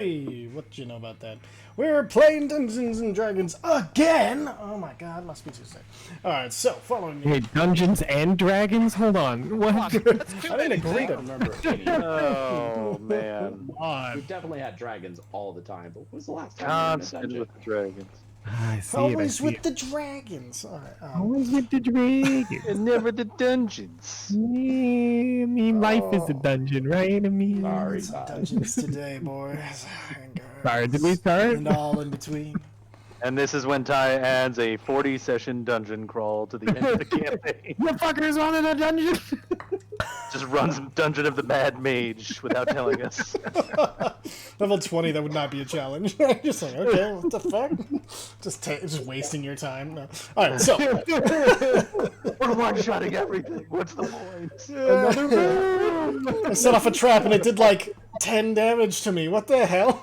Hey, what do you know about that? We're playing Dungeons and Dragons again! Oh my god, must be Tuesday. Alright, so, following me. Wait, Dungeons and Dragons? Hold on. What? I didn't agree to remember any of Oh man. We've definitely had dragons all the time, but when was the last time Constant with the dragons. I see Always it. with the dragons. Alright, Always with the dragons. And never the dungeons. I mean, life is a dungeon, right? I mean, Sorry, some dungeons today, boys. And girls. sorry, did we start? And all in between. And this is when Ty adds a 40-session dungeon crawl to the end of the campaign. You fuckers wanted a dungeon? Just runs Dungeon of the Mad Mage without telling us. Level 20, that would not be a challenge. Just like, okay, what the fuck? Just wasting your time. No. Alright, so. We're one-shotting everything. What's the point? I set off a trap and it did like 10 damage to me. What the hell?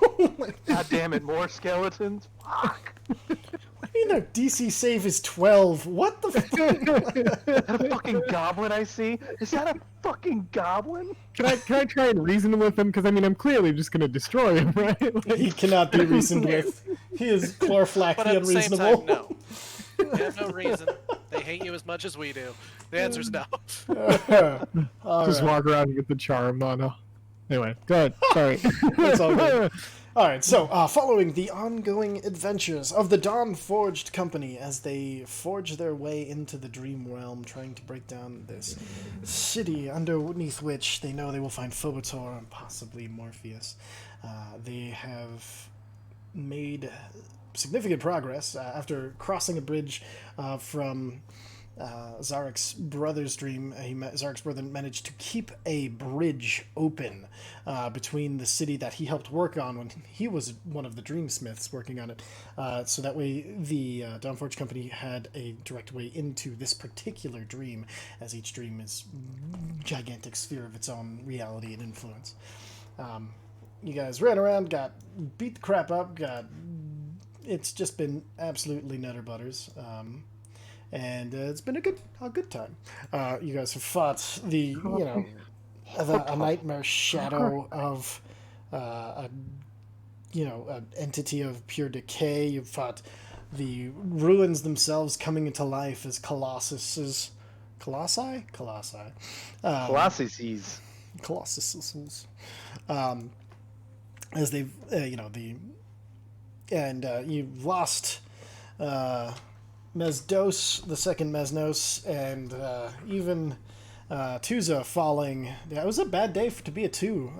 God damn it, more skeletons? Fuck. What do you mean their DC save is 12? What the fuck? Is that a fucking goblin I see? Is that a fucking goblin? Can I try and reason with him? Because I mean, I'm clearly just gonna destroy him, right? Like, He cannot be reasoned with. He is Chlorflack But the at the same unreasonable. time, no. They have no reason. They hate you as much as we do. The answer is no. just walk around and get the charm. No. Anyway, go ahead. Sorry. It's all good. Alright, so, following the ongoing adventures of the Dawnforged company as they forge their way into the dream realm, trying to break down this city underneath which they know they will find Phobator and possibly Morpheus. They have made significant progress after crossing a bridge from Zarek's brother's dream. Zarek's brother managed to keep a bridge open between the city that he helped work on when he was one of the dreamsmiths working on it. So that way the Dawnforged company had a direct way into this particular dream, as each dream is a gigantic sphere of its own reality and influence. You guys ran around, got beat the crap up, it's just been absolutely nutter butters. And it's been a good time. You guys have fought a nightmare shadow of, an entity of pure decay. You've fought the ruins themselves coming into life as Colossuses. Colossi? Colossi. Colossuses. Colossuses. As they've, you've lost, Mesdos, the second Mesnos, and even Tuza falling. Yeah, it was a bad day to be a 2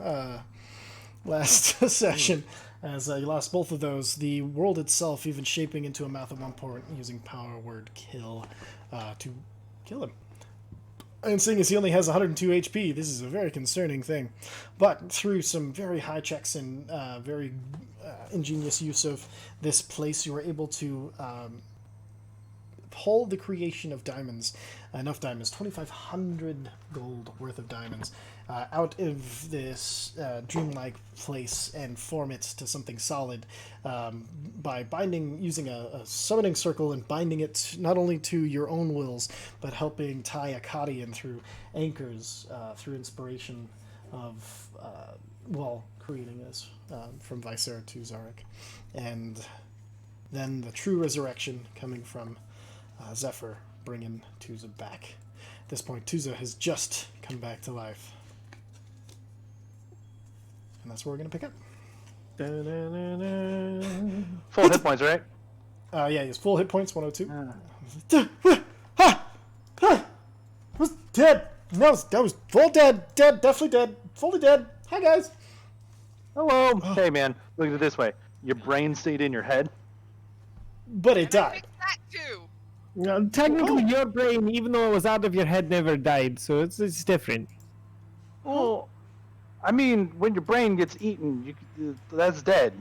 last session, as you lost both of those. The world itself even shaping into a mouth at one point, using power word kill to kill him. And seeing as he only has 102 HP, this is a very concerning thing. But through some very high checks and very ingenious use of this place, you were able to hold the creation of diamonds, enough diamonds, 2,500 gold worth of diamonds, out of this dreamlike place and form it to something solid by using a summoning circle and binding it not only to your own wills, but helping tie Akkadian through anchors, through inspiration of, creating this from Visera to Zarek. And then the true resurrection coming from Zephyr, bringing Tuza back. At this point, Tuza has just come back to life. And that's where we're going to pick up. Full hit points, right? Yeah, he has full hit points, 102. Was dead. No, that was full dead. Dead, definitely dead. Fully dead. Hi, guys. Hello. Hey, man, look at it this way. Your brain stayed in your head. But it died. That too. Technically, your brain, even though it was out of your head, never died, so it's different. Well, I mean, when your brain gets eaten, that's dead.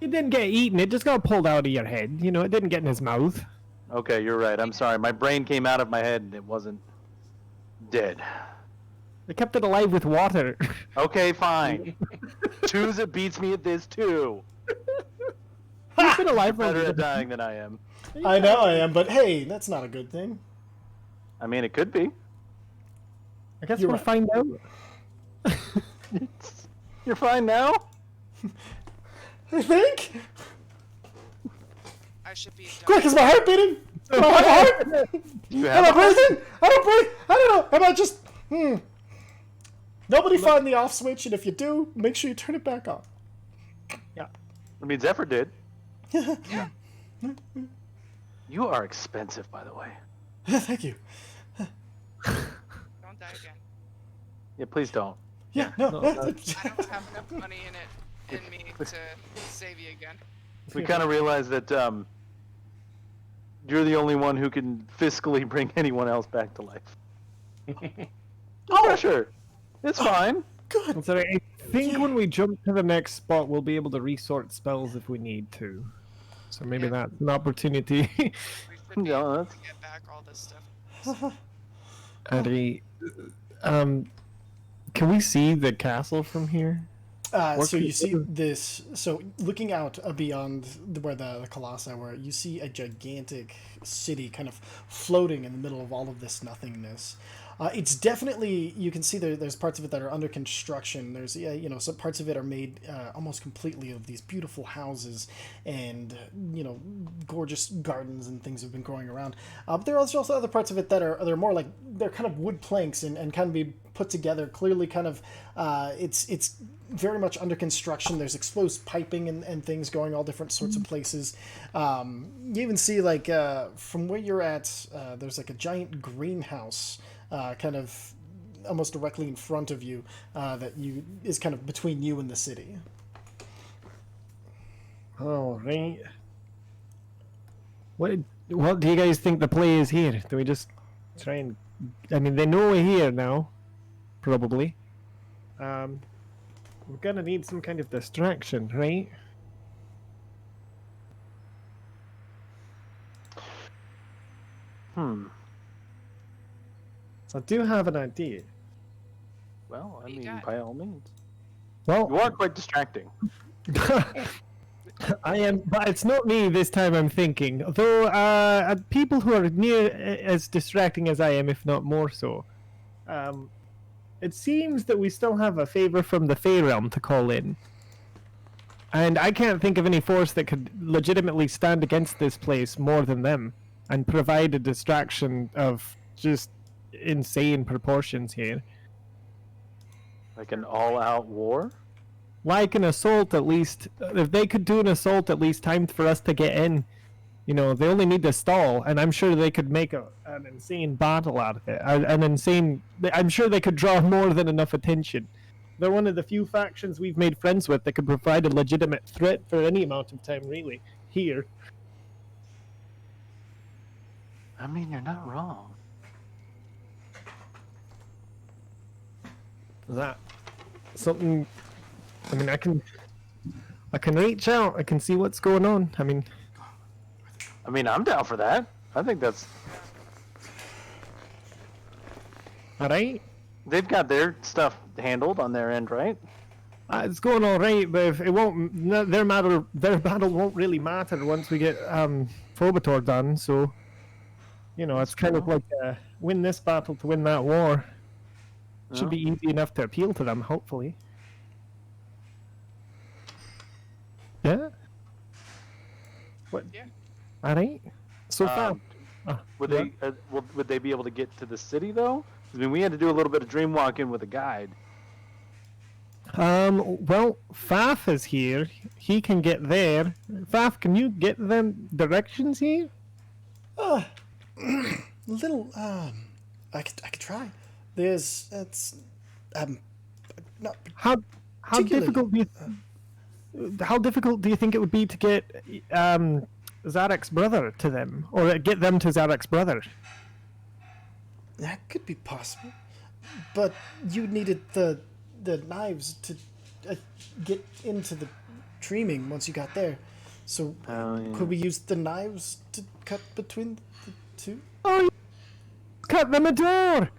It didn't get eaten, it just got pulled out of your head. You know, it didn't get in his mouth. Okay, you're right. I'm sorry. My brain came out of my head and it wasn't dead. They kept it alive with water. Okay, fine. Tuza beats me at this too. He's been alive for Better at dying than I am. I know I am, but hey, that's not a good thing. I mean, it could be. I guess You're we'll right. find out. You're fine now? I think. I should be. Quick, is my heart beating? Do I have a heart? You Am have I a heart? breathing? I don't breathe. I don't know. Am I just? Nobody find the off switch, and if you do, make sure you turn it back on. I mean, Zephyr did. You are expensive, by the way. Thank you. Don't die again. Yeah, please don't. Yeah, no. I don't have enough money in me to save you again. We kind of realized that you're the only one who can fiscally bring anyone else back to life. No pressure. It's fine. Good. So I think when we jump to the next spot, we'll be able to resort spells if we need to. So maybe that's an opportunity. We should be No, able to that's- get back all this stuff. Eddie, can we see the castle from here? So you see this. So looking out beyond where the colossi were, you see a gigantic city kind of floating in the middle of all of this nothingness. It's definitely, you can see there's parts of it that are under construction. There's some parts of it are made almost completely of these beautiful houses and gorgeous gardens and things have been growing around. But there are also other parts of it that are more like they're kind of wood planks and kind of be put together. Clearly, kind of it's very much under construction. There's exposed piping and things going all different sorts of places. You even see like from where you're at, there's like a giant greenhouse. Kind of almost directly in front of you, that is kind of between you and the city. Oh, right. What do you guys think the play is here? Do we just try and... I mean, they know we're here now, probably. We're gonna need some kind of distraction, right? So I do have an idea. Well, I You mean, got- by all means. Well, You are quite distracting. I am, but it's not me this time. I'm thinking, though, people who are near as distracting as I am, if not more so. It seems that we still have a favor from the Fey Realm to call in, and I can't think of any force that could legitimately stand against this place more than them, and provide a distraction of just insane proportions here. Like an all-out war? Like an assault, at least. If they could do an assault, at least timed for us to get in. They only need to stall, and I'm sure they could make an insane battle out of it. I'm sure they could draw more than enough attention. They're one of the few factions we've made friends with that could provide a legitimate threat for any amount of time, really. Here. I mean, you're not wrong. Is that something? I mean, I can reach out. I can see what's going on. I mean, I'm down for that. I think that's... all right. They've got their stuff handled on their end, right? It's going all right, but if it won't, their battle won't really matter once we get Phobator done. So, it's kind of like win this battle to win that war. Should be easy enough to appeal to them, hopefully. Yeah. What? Yeah. All right. So far. Would yeah. they would they be able to get to the city though? I mean, we had to do a little bit of dream walking with a guide. Well, Faf is here. He can get there. Faf, can you get them directions here? Little, I could try. It's not How particularly- difficult do you think it would be to get Zarek's brother to them, or get them to Zarek's brother? That could be possible, but you needed the knives to get into the dreaming once you got there. So could we use the knives to cut between the two? Oh, cut them a door.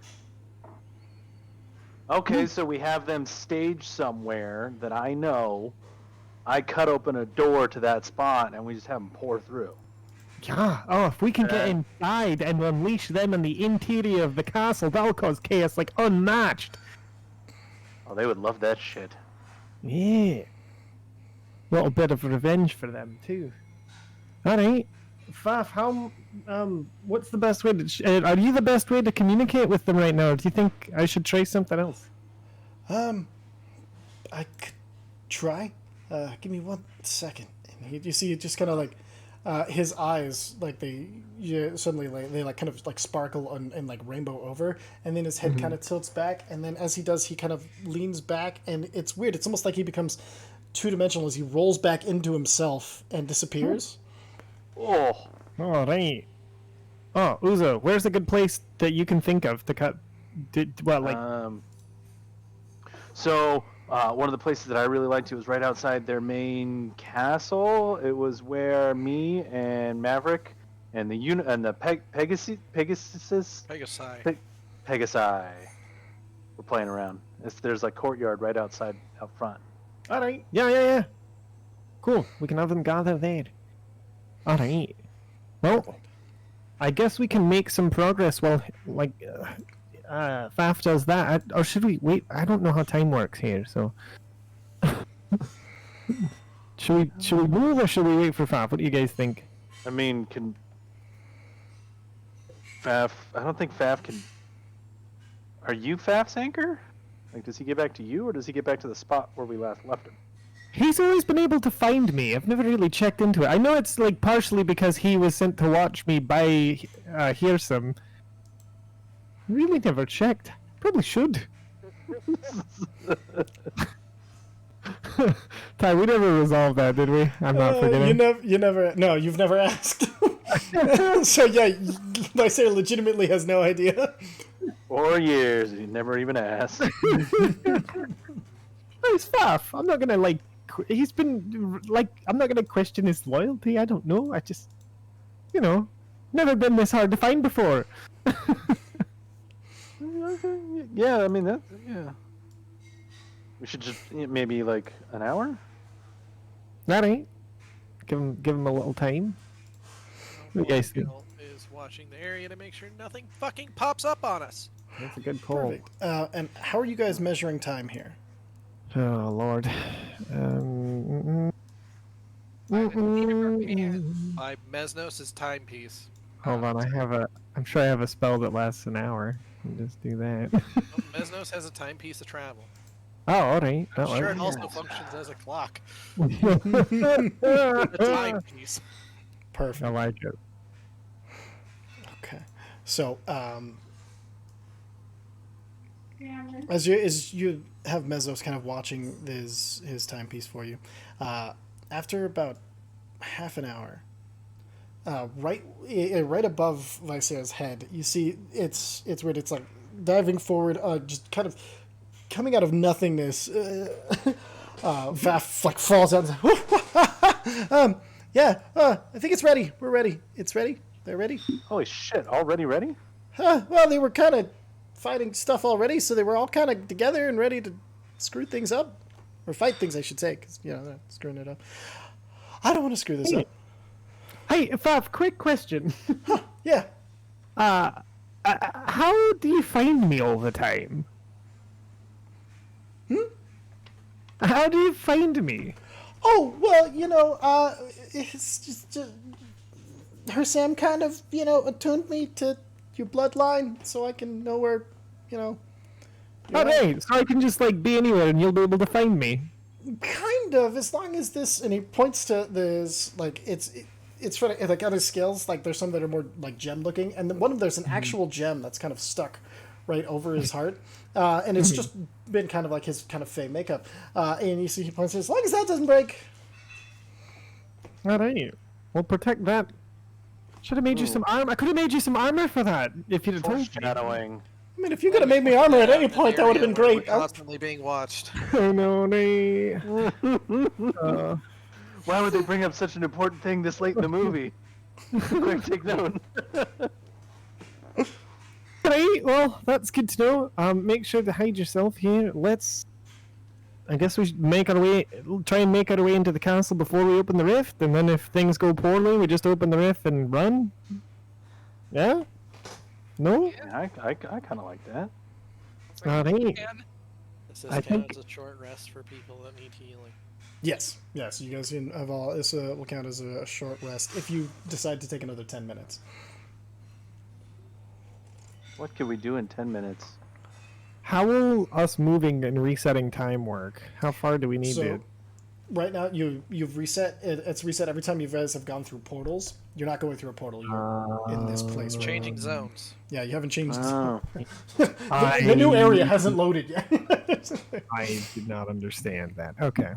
Okay, so we have them staged somewhere that I know. I cut open a door to that spot, and we just have them pour through. Yeah. Oh, if we can get inside and unleash them in the interior of the castle, that'll cause chaos like unmatched. Oh, they would love that shit. Yeah. little bit of revenge for them too. All right, Faf, how what's the best way to? Are you the best way to communicate with them right now? Or do you think I should try something else? I could try. Give me 1 second. And you see, it just kind of like his eyes, like suddenly they like kind of like sparkle and like rainbow over, and then his head kind of tilts back, and then as he does, he kind of leans back, and it's weird. It's almost like he becomes two-dimensional as he rolls back into himself and disappears. Oh, All right. Oh, Uzo, where's a good place that you can think of to cut? So one of the places that I really liked, it was right outside their main castle. It was where me and Maverick and the Pegasi were playing around. There's like courtyard right out front. All right. Yeah. Cool. We can have them gather there. All right. Well, I guess we can make some progress while, Faf does that. Or should we wait? I don't know how time works here, so. Should we move or should we wait for Faf? What do you guys think? I mean, can Faf? I don't think Faf can. Are you Faf's anchor? Like, does he get back to you, or does he get back to the spot where we last left him? He's always been able to find me. I've never really checked into it. I know it's like partially because he was sent to watch me by Hearsome. Really never checked. Probably should. Ty, we never resolved that, did we? I'm not forgetting. No, you've never asked. So yeah, Lysair legitimately has no idea. 4 years, he never even asked. It's Faf. I'm not gonna he's been I'm not gonna question his loyalty. I don't know. I just, never been this hard to find before. Yeah, I mean yeah. We should just maybe like an hour. That ain't. Give him a little time. What do you guys think? Is watching the area to make sure nothing fucking pops up on us. That's a good call. Perfect. And how are you guys measuring time here? Oh Lord. By Mesnos' timepiece. Hold on, I'm sure I have a spell that lasts an hour. I'll just do that. Mesnos has a timepiece of travel. Oh, alright. I'm sure it also functions as a clock. A timepiece. Perfect. I like it. Okay. So, as you have Mesos kind of watching his timepiece for you, after about half an hour, right above Lysair's head, you see it's weird. It's like diving forward, just kind of coming out of nothingness. Vaf like falls out. And I think it's ready. We're ready. It's ready. They're ready. Holy shit! Already ready? Well, they were kind of fighting stuff already, so they were all kind of together and ready to screw things up. Or fight things, I should say, because, they're screwing it up. I don't want to screw this up. Hey, Faf, quick question. Yeah. How do you find me all the time? How do you find me? Oh, well, it's just her Sam kind of, attuned me to your bloodline so I can know where, Okay, so I can just, be anywhere and you'll be able to find me. Kind of, as long as this, and he points to this, it's for, on his scales, there's some that are more, gem looking, and then one of them, there's an actual gem that's kind of stuck right over his heart, and it's just been kind of his kind of fey makeup, and you see he points to it, as long as that doesn't break. Alright, we'll protect that. Should have made you some armor. I could have made you some armor for that, if you'd have told me. Foreshadowing. I mean, if you could have made me armor at any point, that would have been great. We're constantly being watched. Oh no, no. Why would they bring up such an important thing this late in the movie? Quick, take note. Right, well, that's good to know. Make sure to hide yourself here. I guess we should try and make our way into the castle before we open the rift, and then if things go poorly, we just open the rift and run? Yeah? No? Yeah, I kind of like that. Alright. This is I count think- as a short rest for people that need healing. Yes, yes. You guys can have all. This will count as a short rest if you decide to take another 10 minutes. What can we do in 10 minutes? How will us moving and resetting time work? How far do we need So, to? right now you've reset. It's reset every time you guys have gone through portals. You're not going through a portal. You're in this place. Right Changing now. zones. Yeah, you haven't changed. Oh. The new area hasn't loaded yet. I did not understand that. Okay.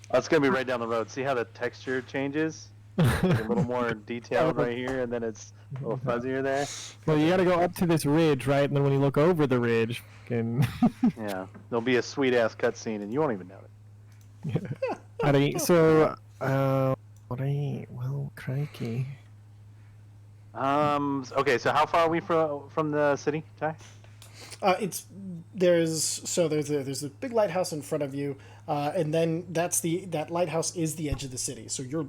That's going to be right down the road. See how the texture changes? Like a little more detailed right here, and then it's a little fuzzier there. Well, you got to go up to this ridge, right? And then when you look over the ridge, and Yeah, there'll be a sweet ass cutscene, and you won't even know it. alright. So, alright. Well, crikey. Okay, so how far are we from the city, Ty? There's a big lighthouse in front of you, and then that lighthouse is the edge of the city. So you're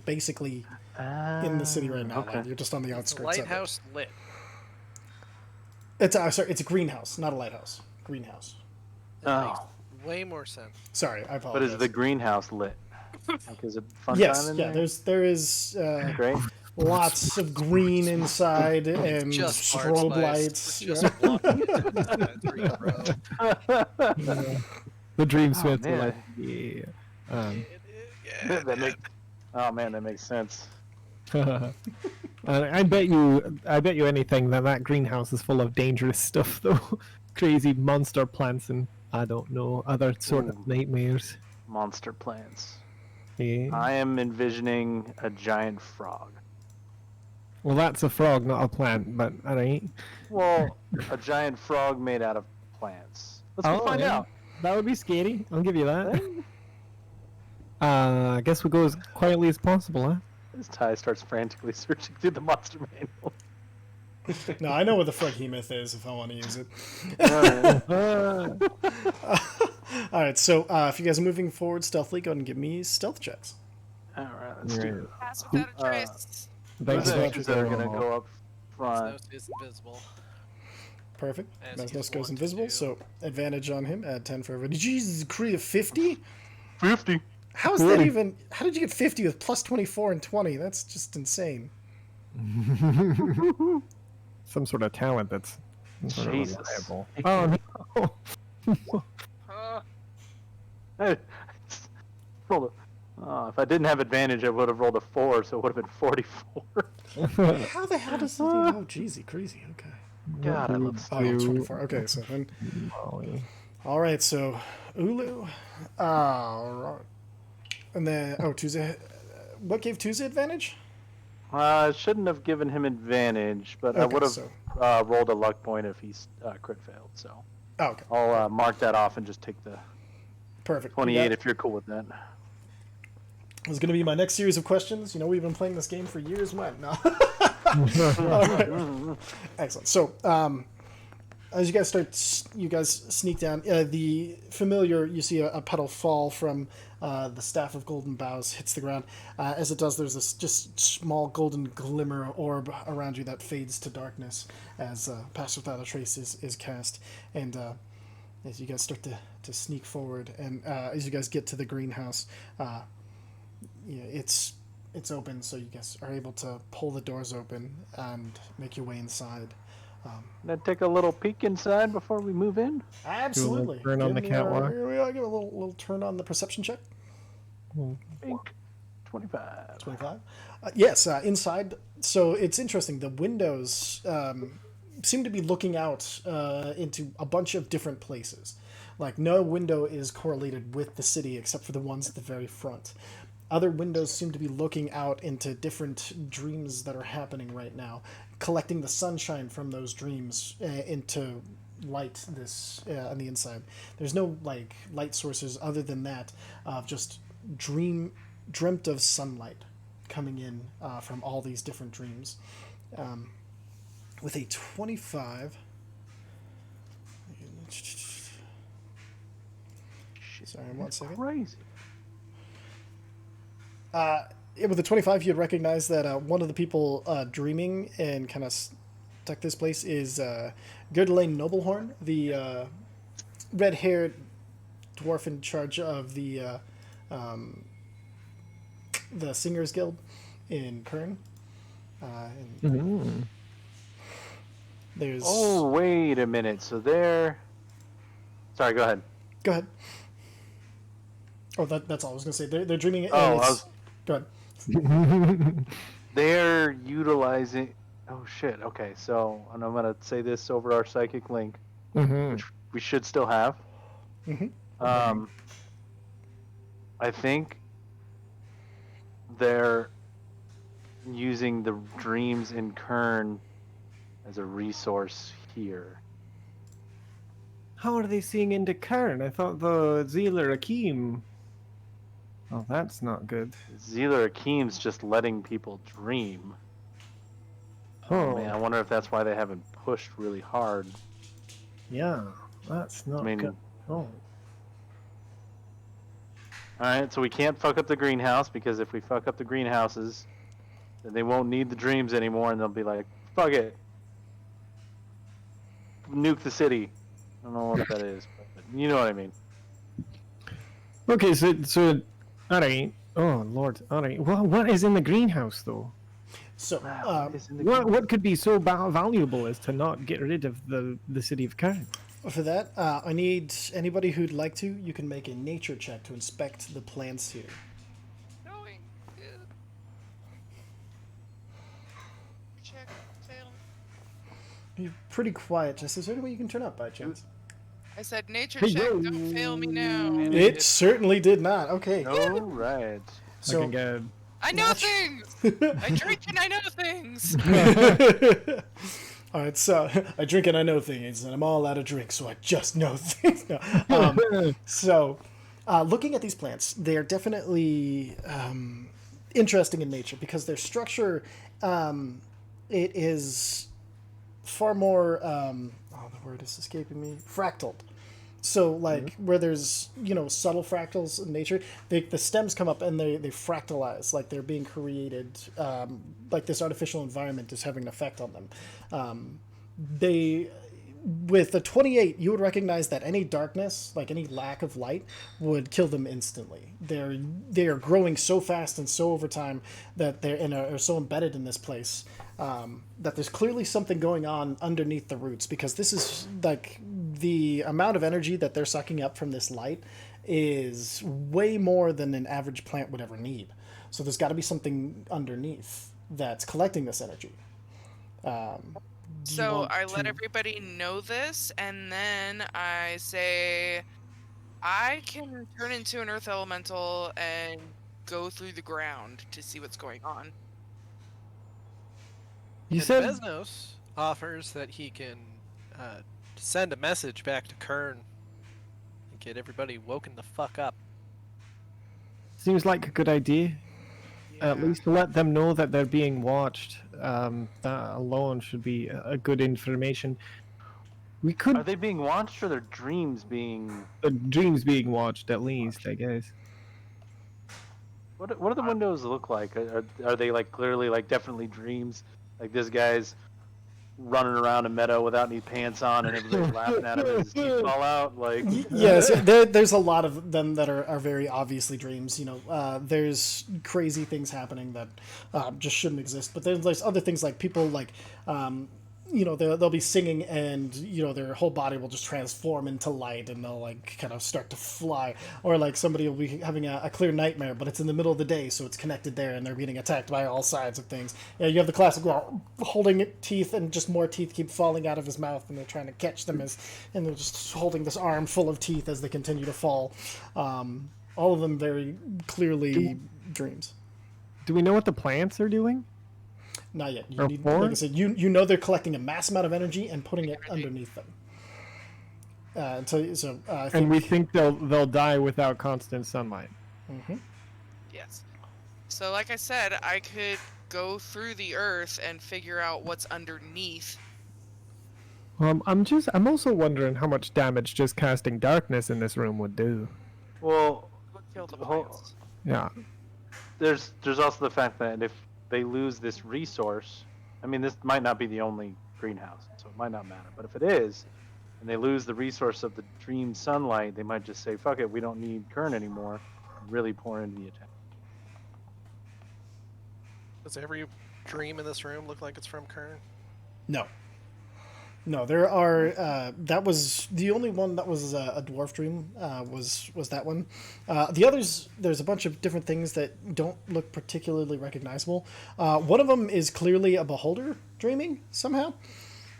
basically in the city right now. Okay. Like, you're just on the outskirts. Lighthouse lit. It's it's a greenhouse, not a lighthouse. Greenhouse. That makes way more sense. Sorry, I But apologize. is the greenhouse lit? Like, is it fun Yes, time in yeah. there? There is Great. lots of green inside and Just strobe lights. lights. Just walking into that green road. The Dreamsmith. man. Like, yeah. Yeah, that makes sense. I bet you anything that greenhouse is full of dangerous stuff, though. Crazy monster plants and I don't know other sort of nightmares. Monster plants. Yeah. I am envisioning a giant frog. Well, that's a frog, not a plant, but alright. Well, a giant frog made out of plants. Let's go find yeah. out. That would be scary. I'll give you that. I guess we'll go as quietly as possible, huh? As Ty starts frantically searching through the monster manual. No, I know what the Froghemoth is if I want to use it. All right, so if you guys are moving forward stealthily, go ahead and give me stealth checks. Alright, let's do it. Pass without a trace. Thanks Who's for extras that are gonna go up front? Snow is invisible. Perfect. As he's Mesnos goes wont to invisible, do. so advantage on him. Add 10 for everybody. Jesus, Korea 50? 50. How's that even? How did you get 50 with plus 24 and 20? That's just insane. Some sort of talent that's sort of Jesus. reliable. Oh no! Uh, Rolled a, if I didn't have advantage, I would have rolled a 4, so it would have been 44. How the hell does it? Oh, jeezy, crazy. Okay. God, I love Oh, yeah, 24. Okay, so then. Molly. All right, so Ulu. Right. And then, Tuesday. What gave Tuesday advantage? I shouldn't have given him advantage, but I Okay, would have so- rolled a luck point if he's crit failed. So Oh, okay. I'll mark that off and just take the Perfect. 28 if you're cool with that. It was going to be my next series of questions. You know, we've been playing this game for years. When? No. All right. Excellent. So, as you guys sneak down, the familiar, you see a petal fall from the staff of golden boughs hits the ground. As it does, there's this just small golden glimmer orb around you that fades to darkness as Pass Without a Trace is cast. And as you guys start to sneak forward, and as you guys get to the greenhouse, it's open, so you guys are able to pull the doors open and make your way inside. Then take a little peek inside before we move in. Absolutely. turn on the Give me catwalk? Here we are. Give a little turn on the perception check. Pink. 25. 25. Yes, inside. So it's interesting. The windows seem to be looking out into a bunch of different places. Like, no window is correlated with the city except for the ones at the very front. Other windows seem to be looking out into different dreams that are happening right now, collecting the sunshine from those dreams into light this on the inside. There's no like light sources other than that of just dreamt of sunlight coming in from all these different dreams. With a 25. Sorry, 1 second. Crazy. With the 25, you'd recognize that one of the people dreaming and kind of stuck this place is Gerdelaine Noblehorn, the red-haired dwarf in charge of the Singers Guild in Kern. And there's. Oh, wait a minute. So they're. Sorry, go ahead. Go ahead. Oh, that's all I was gonna say. They're dreaming. Oh, Go ahead. They're utilizing. Oh shit. Okay, so and I'm gonna say this over our psychic link, which we should still have. I think they're using the dreams in Kern as a resource here. How are they seeing into Kern? I thought the Zealer Akeem. Oh, that's not good. Zealer Akeem's just letting people dream. Oh, Man, I wonder if that's why they haven't pushed really hard. yeah, that's not good. Oh. Alright, so we can't fuck up the greenhouse, because if we fuck up the greenhouses, then they won't need the dreams anymore, and they'll be like, fuck it. Nuke the city. I don't know what that is, but you know what I mean. Okay, so, alright. Oh, Lord, alright. Well, what is in the greenhouse, though? So, What could be so valuable as to not get rid of the city of Kern? for that, I need anybody who'd like to. You can make a nature check to inspect the plants here. Knowing. Check. Fail. You're pretty quiet, Jess. Is there any way you can turn up by chance? I said nature Hey, check. yo. Don't fail me now. It certainly did not. Okay. Alright. So, Looking good. I know things. I drink and I know things. all right, so I drink and I know things, and I'm all out of drink, so I just know things. No. Looking at these plants, they are definitely interesting in nature because their structure, it is far more. The word is escaping me. Fractaled. So, like, where there's, subtle fractals in nature, the stems come up and they fractalize, like they're being created, like this artificial environment is having an effect on them. With a 28, you would recognize that any darkness, like any lack of light, would kill them instantly. They are growing so fast and so over time that are so embedded in this place that there's clearly something going on underneath the roots, because this is like the amount of energy that they're sucking up from this light is way more than an average plant would ever need. So there's got to be something underneath that's collecting this energy. So I let everybody know this, and then I say, I can turn into an earth elemental and go through the ground to see what's going on. You And said Vesnos offers that he can send a message back to Kern and get everybody woken the fuck up. seems like a good idea. At least to let them know that they're being watched. That alone should be a good information. We could Are they being watched, or their dreams being... dreams being watched at least, I guess. What do the windows look like? Are they like clearly like definitely dreams? Like this guy's running around a meadow without any pants on, and everybody's laughing at him as his teeth fall out. Like Yes, there's a lot of them that are very obviously dreams. There's crazy things happening that just shouldn't exist. But there's other things like people like, they'll be singing and their whole body will just transform into light and they'll like kind of start to fly. Or like somebody will be having a clear nightmare, but it's in the middle of the day, so it's connected there, and they're getting attacked by all sides of things. You have the classic holding teeth, and just more teeth keep falling out of his mouth, and they're trying to catch them and they're just holding this arm full of teeth as they continue to fall. All of them very clearly dreams. Do we know what the plants are doing? Not yet. Or Like I said, they're collecting a mass amount of energy and putting it underneath them. I think, And we think they'll die without constant sunlight. Yes. So like I said, I could go through the earth and figure out what's underneath. I'm also wondering how much damage just casting darkness in this room would do. well, Would kill the Well, plants. Yeah. there's also the fact that if they lose this resource, I mean, this might not be the only greenhouse, so it might not matter. But if it is, and and they lose the resource of the dream sunlight, they might just say, "Fuck it, we don't need current anymore," and really pour into the attack. Does every dream in this room look like it's from Kern? No. No, there are. That was the only one that was a dwarf dream. Was that one? The others, there's a bunch of different things that don't look particularly recognizable. One of them is clearly a beholder dreaming somehow,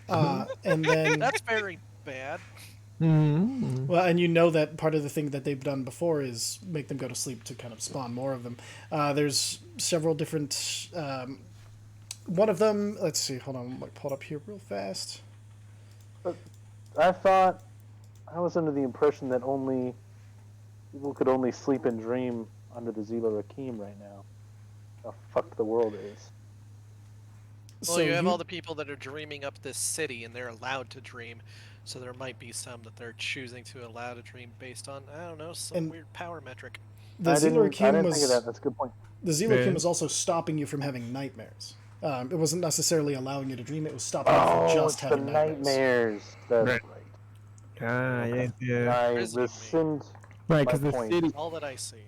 and then That's very bad. well, and you know that part of the thing that they've done before is make them go to sleep to kind of spawn more of them. There's several different. One of them, let's see. Hold on, I'll pull it up here real fast. I was under the impression that only people could only sleep and dream under the Zila Rakim right now. How fucked the world is. Well, you have all the people that are dreaming up this city, and they're allowed to dream. So there might be some that they're choosing to allow to dream based on, I don't know, some weird power metric. The I Zila didn't think of was that. That's a good point. the Zila Rakim was also stopping you from having nightmares. It wasn't necessarily allowing you to dream; it was stopping you from just it's having the nightmares. That's Right. right. Yeah. I Prison me. rescind Right, my because the point. city. All that I see.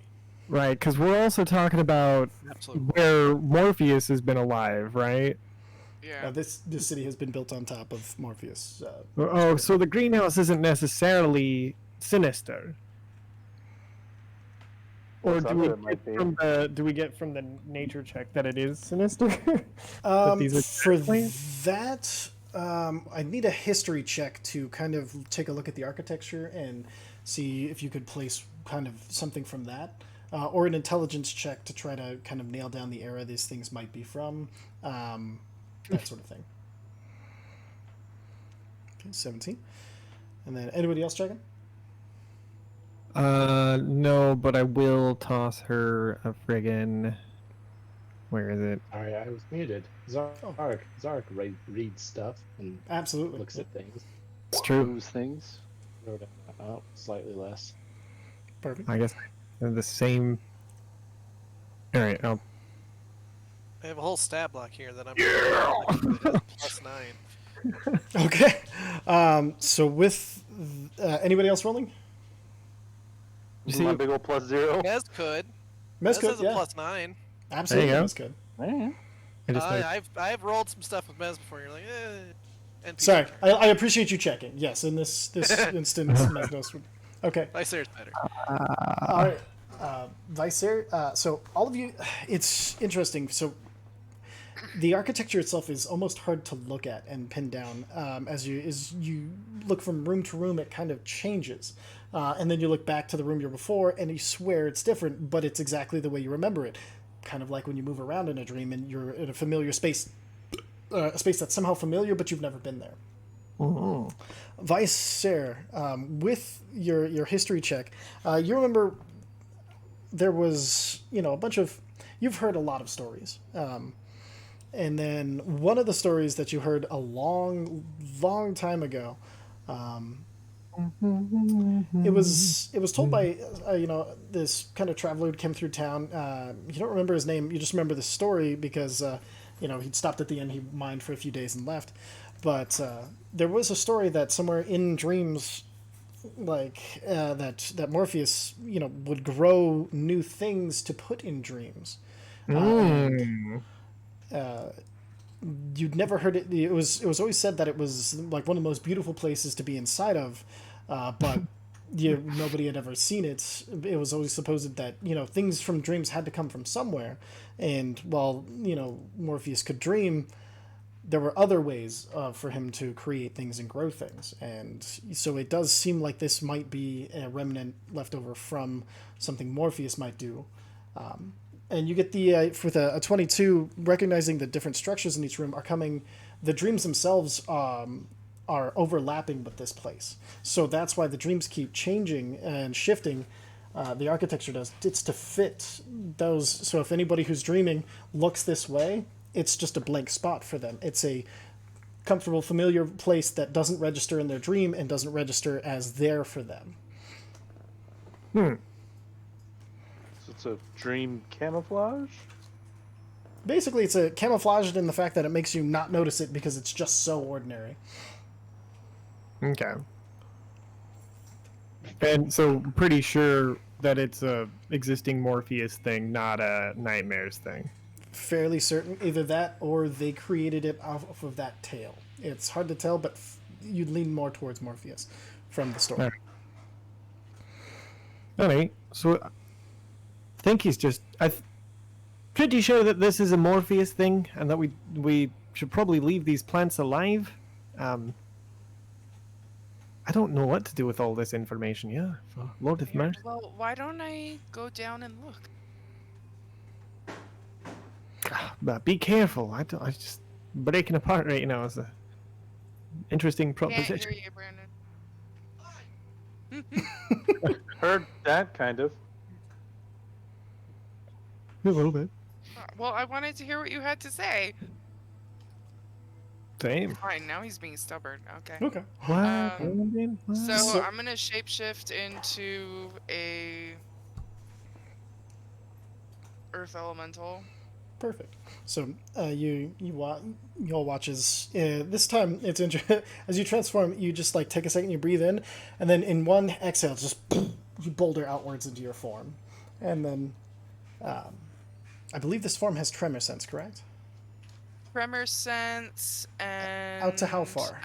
Right, because we're also talking about Absolutely. where Morpheus has been alive, right? Yeah. This city has been built on top of Morpheus. Oh, so the greenhouse isn't necessarily sinister. Or Some of it might be. do we get from the nature check that it is sinister? these are For planes? that, I need a history check to kind of take a look at the architecture and see if you could place kind of something from that, or an intelligence check to try to kind of nail down the era these things might be from, that sort of thing. Okay, 17. And then anybody else checking? No, but I will toss her a friggin'. Where is it? Sorry, I was muted. Zark reads stuff and Absolutely. looks at things. It's true. Those things. Wrote it out slightly less. Perfect. I guess they're the same. All right. I have a whole stat block here that I'm +9. Okay. So with anybody else rolling? You My see, big old +0. Mez could. Mez Mez could, has a yeah. +9. Absolutely, There you go. Mez could. Yeah. I just noticed- I've rolled some stuff with Mez before. You're like, NPC. Sorry, I appreciate you checking. Yes, in this instance, Mez knows. Okay. Vicer's better. All right, Vicer. So all of you, it's interesting. So the architecture itself is almost hard to look at and pin down. As you look from room to room, it kind of changes, and then you look back to the room you're before, and you swear it's different, but it's exactly the way you remember it. Kind of like when you move around in a dream and you're in a familiar space, a space that's somehow familiar, but you've never been there. Vicer, with your history check, you remember there was a bunch of, you've heard a lot of stories, and then one of the stories that you heard a long time ago, it was told by this kind of traveler who came through town. You don't remember his name, you just remember the story because he'd stopped at the inn, he mined for a few days and left. But there was a story that somewhere in dreams, like that Morpheus would grow new things to put in dreams. You'd never heard it. It was always said that it was like one of the most beautiful places to be inside of, but nobody had ever seen it. It was always supposed that things from dreams had to come from somewhere, and while Morpheus could dream, there were other ways for him to create things and grow things, and so it does seem like this might be a remnant left over from something Morpheus might do. And you get the with a 22, recognizing the different structures in each room are coming. The dreams themselves are overlapping with this place, so that's why the dreams keep changing and shifting. The architecture does. It's to fit those. So if anybody who's dreaming looks this way, it's just a blank spot for them. It's a comfortable, familiar place that doesn't register in their dream and doesn't register as there for them. So it's a dream camouflage? Basically, it's a camouflaged in the fact that it makes you not notice it because it's just so ordinary. Okay. And so, pretty sure that it's a existing Morpheus thing, not a Nightmares thing. Fairly certain, either that or they created it off of that tale. It's hard to tell, but you'd lean more towards Morpheus from the story. All right. So, I think he's just. Pretty sure that this is a Morpheus thing, and that we should probably leave these plants alive. I don't know what to do with all this information. Yeah, for Lord of Mercy. Well, why don't I go down and look? But be careful. I just breaking apart right now is a interesting Can't proposition. hear you, Brandon. Heard that kind of. A little bit. Well, I wanted to hear what you had to say. Same. Fine, now he's being stubborn. Okay. Okay. What? So So- I'm gonna shapeshift into a earth elemental. Perfect. So you all watch as this time it's as you transform, you just like take a second, you breathe in, and then in one exhale, just you boulder outwards into your form, and then I believe this form has tremor sense, correct? Tremor sense and Out to how far?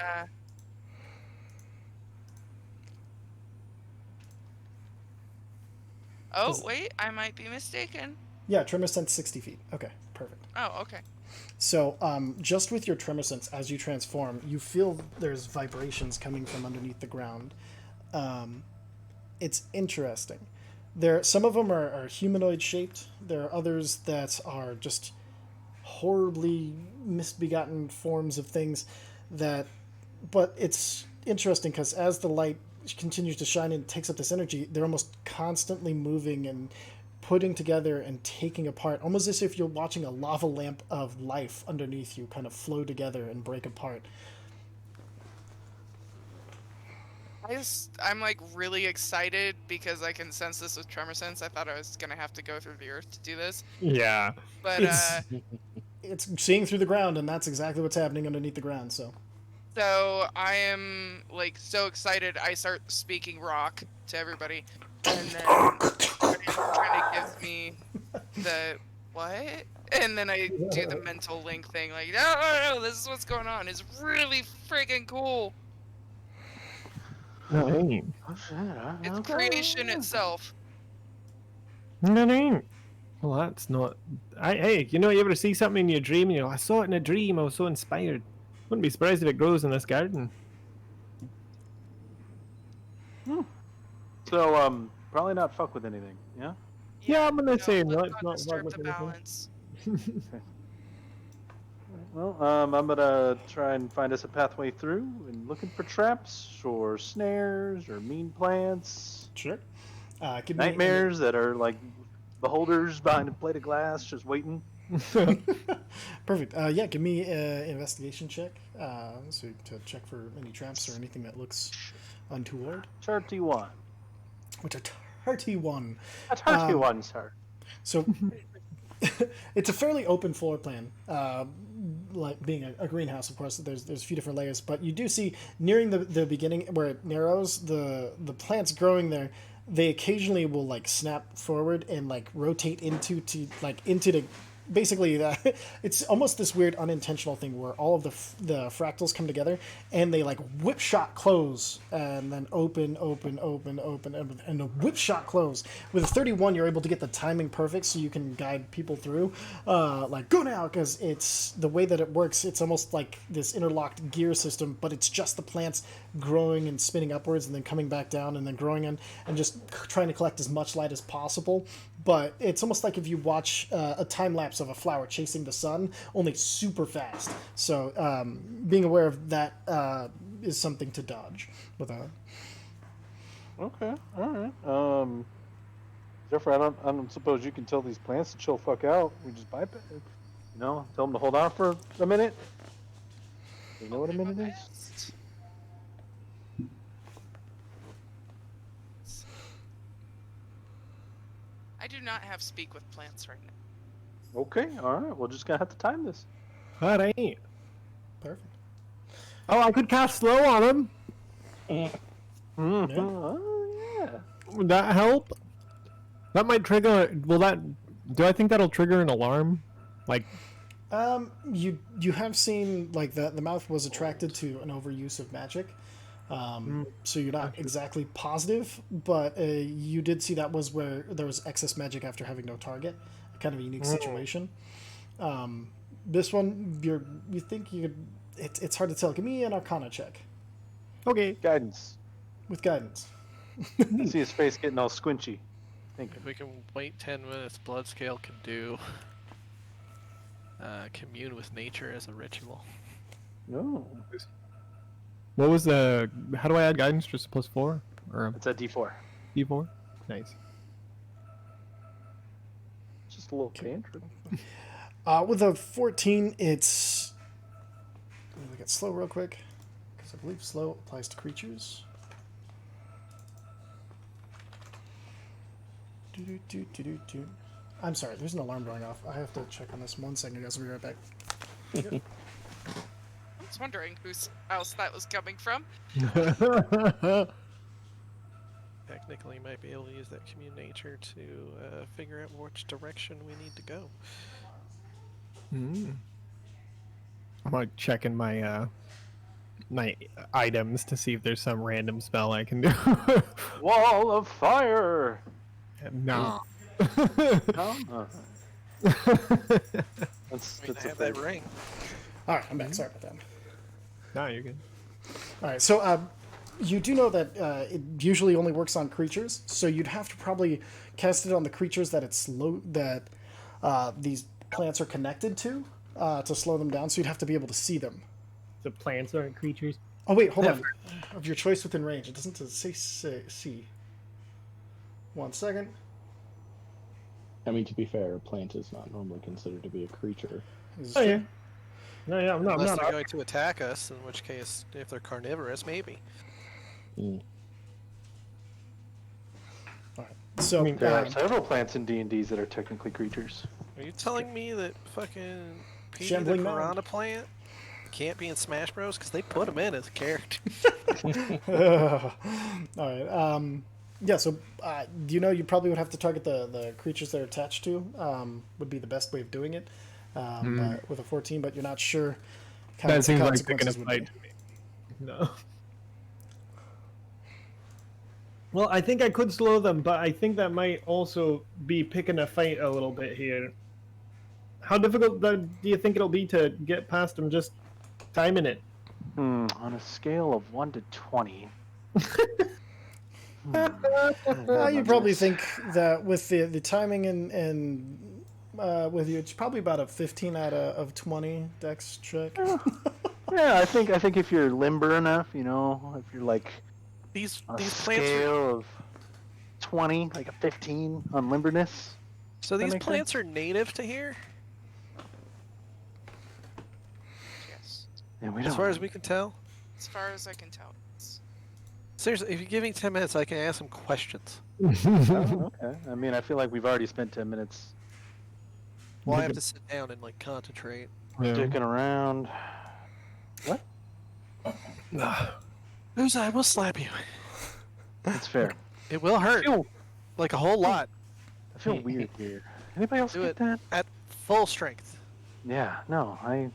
Wait, I might be mistaken. Yeah, tremor sense 60 feet. Okay, perfect. Oh, okay. So, just with your tremor sense, as you transform, you feel there's vibrations coming from underneath the ground. It's interesting. Some of them are humanoid shaped. There are others that are just horribly misbegotten forms of things but it's interesting because as the light continues to shine and takes up this energy, they're almost constantly moving and putting together and taking apart, almost as if you're watching a lava lamp of life underneath you kind of flow together and break apart. I'm like really excited because I can sense this with tremor sense. I thought I was gonna have to go through the earth to do this, Yeah. but It's seeing through the ground, and that's exactly what's happening underneath the ground. So I am like so excited. I start speaking rock to everybody, and then everybody kind of gives me the what, and then I do the mental link thing, like no, this is what's going on. It's really freaking cool. No, It's creation itself. no. Well, that's not. Hey, you ever see something in your dream and I saw it in a dream. I was so inspired. Wouldn't be surprised if it grows in this garden. So, probably not fuck with anything. Yeah. Yeah, I'm gonna say let's no, it's not disturb fuck the with anything. balance. Well, I'm gonna try and find us a pathway through, and looking for traps or snares or mean plants, sure. Give me nightmares that are like beholders behind a plate of glass, just waiting. Perfect. Yeah, give me an investigation check. So to check for any traps or anything that looks untoward. 31. Which are 31. A 31, sir. So it's a fairly open floor plan. Like being a greenhouse, of course, there's a few different layers, but you do see nearing the beginning where it narrows, the plants growing there, they occasionally will like snap forward and like rotate into the basically it's almost this weird unintentional thing where all of the fractals come together and they like whip shot close and then open and a whip shot close. With a 31 you're able to get the timing perfect so you can guide people through like go now, because it's the way that it works, it's almost like this interlocked gear system, but it's just the plants growing and spinning upwards and then coming back down and then growing in and just trying to collect as much light as possible. But it's almost like if you watch a time lapse of a flower chasing the sun, only super fast. So being aware of that is something to dodge with a. Okay, all right. Jeffrey, I don't suppose you can tell these plants to chill fuck out. We just bypass it. Tell them to hold on for a minute. You know what a minute is? I do not have speak with plants right now. Okay, all right. We're just gonna have to time this. All right. Perfect. Oh, I could cast slow on him. Oh Yeah. Would that help? That might trigger. Will that? Do I think that'll trigger an alarm? Like, You have seen like the mouth was attracted to an overuse of magic, so you're not exactly positive, but you did see that was where there was excess magic after having no target, kind of a unique situation. This one, you think you could. It's hard to tell. Give me an Arcana check okay. Guidance. with guidance. I see his face getting all squinchy. If we can wait 10 minutes, Bloodscale can do commune with nature as a ritual. No. What was the? How do I add guidance? Just +4 or It's a D4. D4? Nice. Just a little cantrip. With a 14, it's. Let me get slow real quick, because I believe slow applies to creatures. Do. I'm sorry, there's an alarm going off. I have to check on this 1 second, guys. I'll be right back. I was wondering whose house that was coming from. Technically, you might be able to use that commune nature to figure out which direction we need to go. I'm like checking my my items to see if there's some random spell I can do. Wall of fire! No. No? That's I a have that thing. ring. All right, I'm back. Sorry about that. No, you're good. All right, so you do know that it usually only works on creatures, so you'd have to probably cast it on the creatures that these plants are connected to slow them down. So you'd have to be able to see them. The plants aren't creatures. Oh wait, hold on. Of your choice within range, it doesn't say see. 1 second. I mean, to be fair, a plant is not normally considered to be a creature. Is Oh this yeah. true? No, yeah, I'm not. Unless they're going to attack us, in which case, if they're carnivorous, maybe. Mm. All right. So There are several plants in D&Ds that are technically creatures. Are you telling me that fucking Petey the Shambling mound. piranha plant can't be in Smash Bros? Because they put him in as a character. all right. Yeah. So do you know you probably would have to target the creatures they're attached to? Would be the best way of doing it. But with a 14, but you're not sure. Kind That of seems the like picking a consequences would fight be. to me. No. Well, I think I could slow them, but I think that might also be picking a fight a little bit here. How difficult do you think it'll be to get past them just timing it? On a scale of 1 to 20. You probably think that with the timing and with you, it's probably about a 15 out of 20 dex check. Yeah, I think if you're limber enough, if you're like These on a plants are, scale of 20, like a 15 on limberness. so that these make plants are native to here, Yes. Yeah, we as don't. far as we can tell. As far as I can tell. Yes. Seriously, if you give me 10 minutes, I can ask some questions. Oh, okay. I mean, I feel like we've already spent 10 minutes Well, I have to sit down and like concentrate. dicking around. What? Who's I will slap you. That's fair. It will hurt, like a whole lot, I feel weird here. Anybody else Do get it. that? at full strength. Yeah, no, you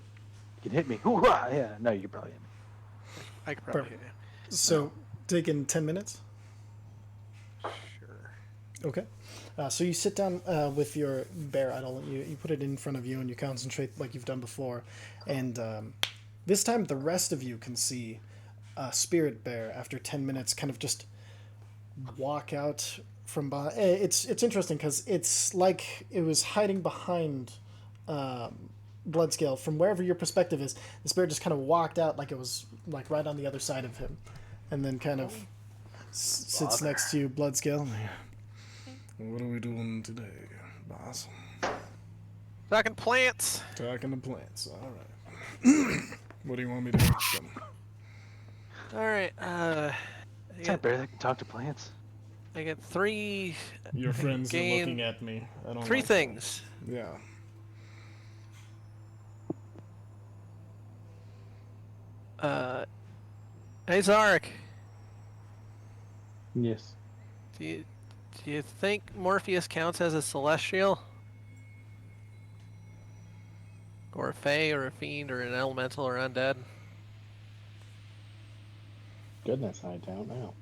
can hit me. Hoo-ha! Yeah, no, you can probably hit me. I could probably Perfect. hit So taking 10 minutes. you. Sure. Okay. So you sit down with your bear idol. You put it in front of you and you concentrate like you've done before. And this time the rest of you can see a spirit bear after 10 minutes kind of just walk out from behind. It's interesting because it's like it was hiding behind Bloodscale. From wherever your perspective is, the spirit just kind of walked out like it was like right on the other side of him. And then kind of sits next to you, Bloodscale. What are we doing today, boss? Talking plants. Talking to plants. All right. What do you want me to ask them? All right. Is that a bear that can talk to plants? I get 3 Your friends Gain are looking at me. I don't 3 like things. that. Yeah. Hey Zarek, Yes. Do you think Morpheus counts as a celestial? Or a fae, or a fiend, or an elemental, or undead? Goodness, I don't know.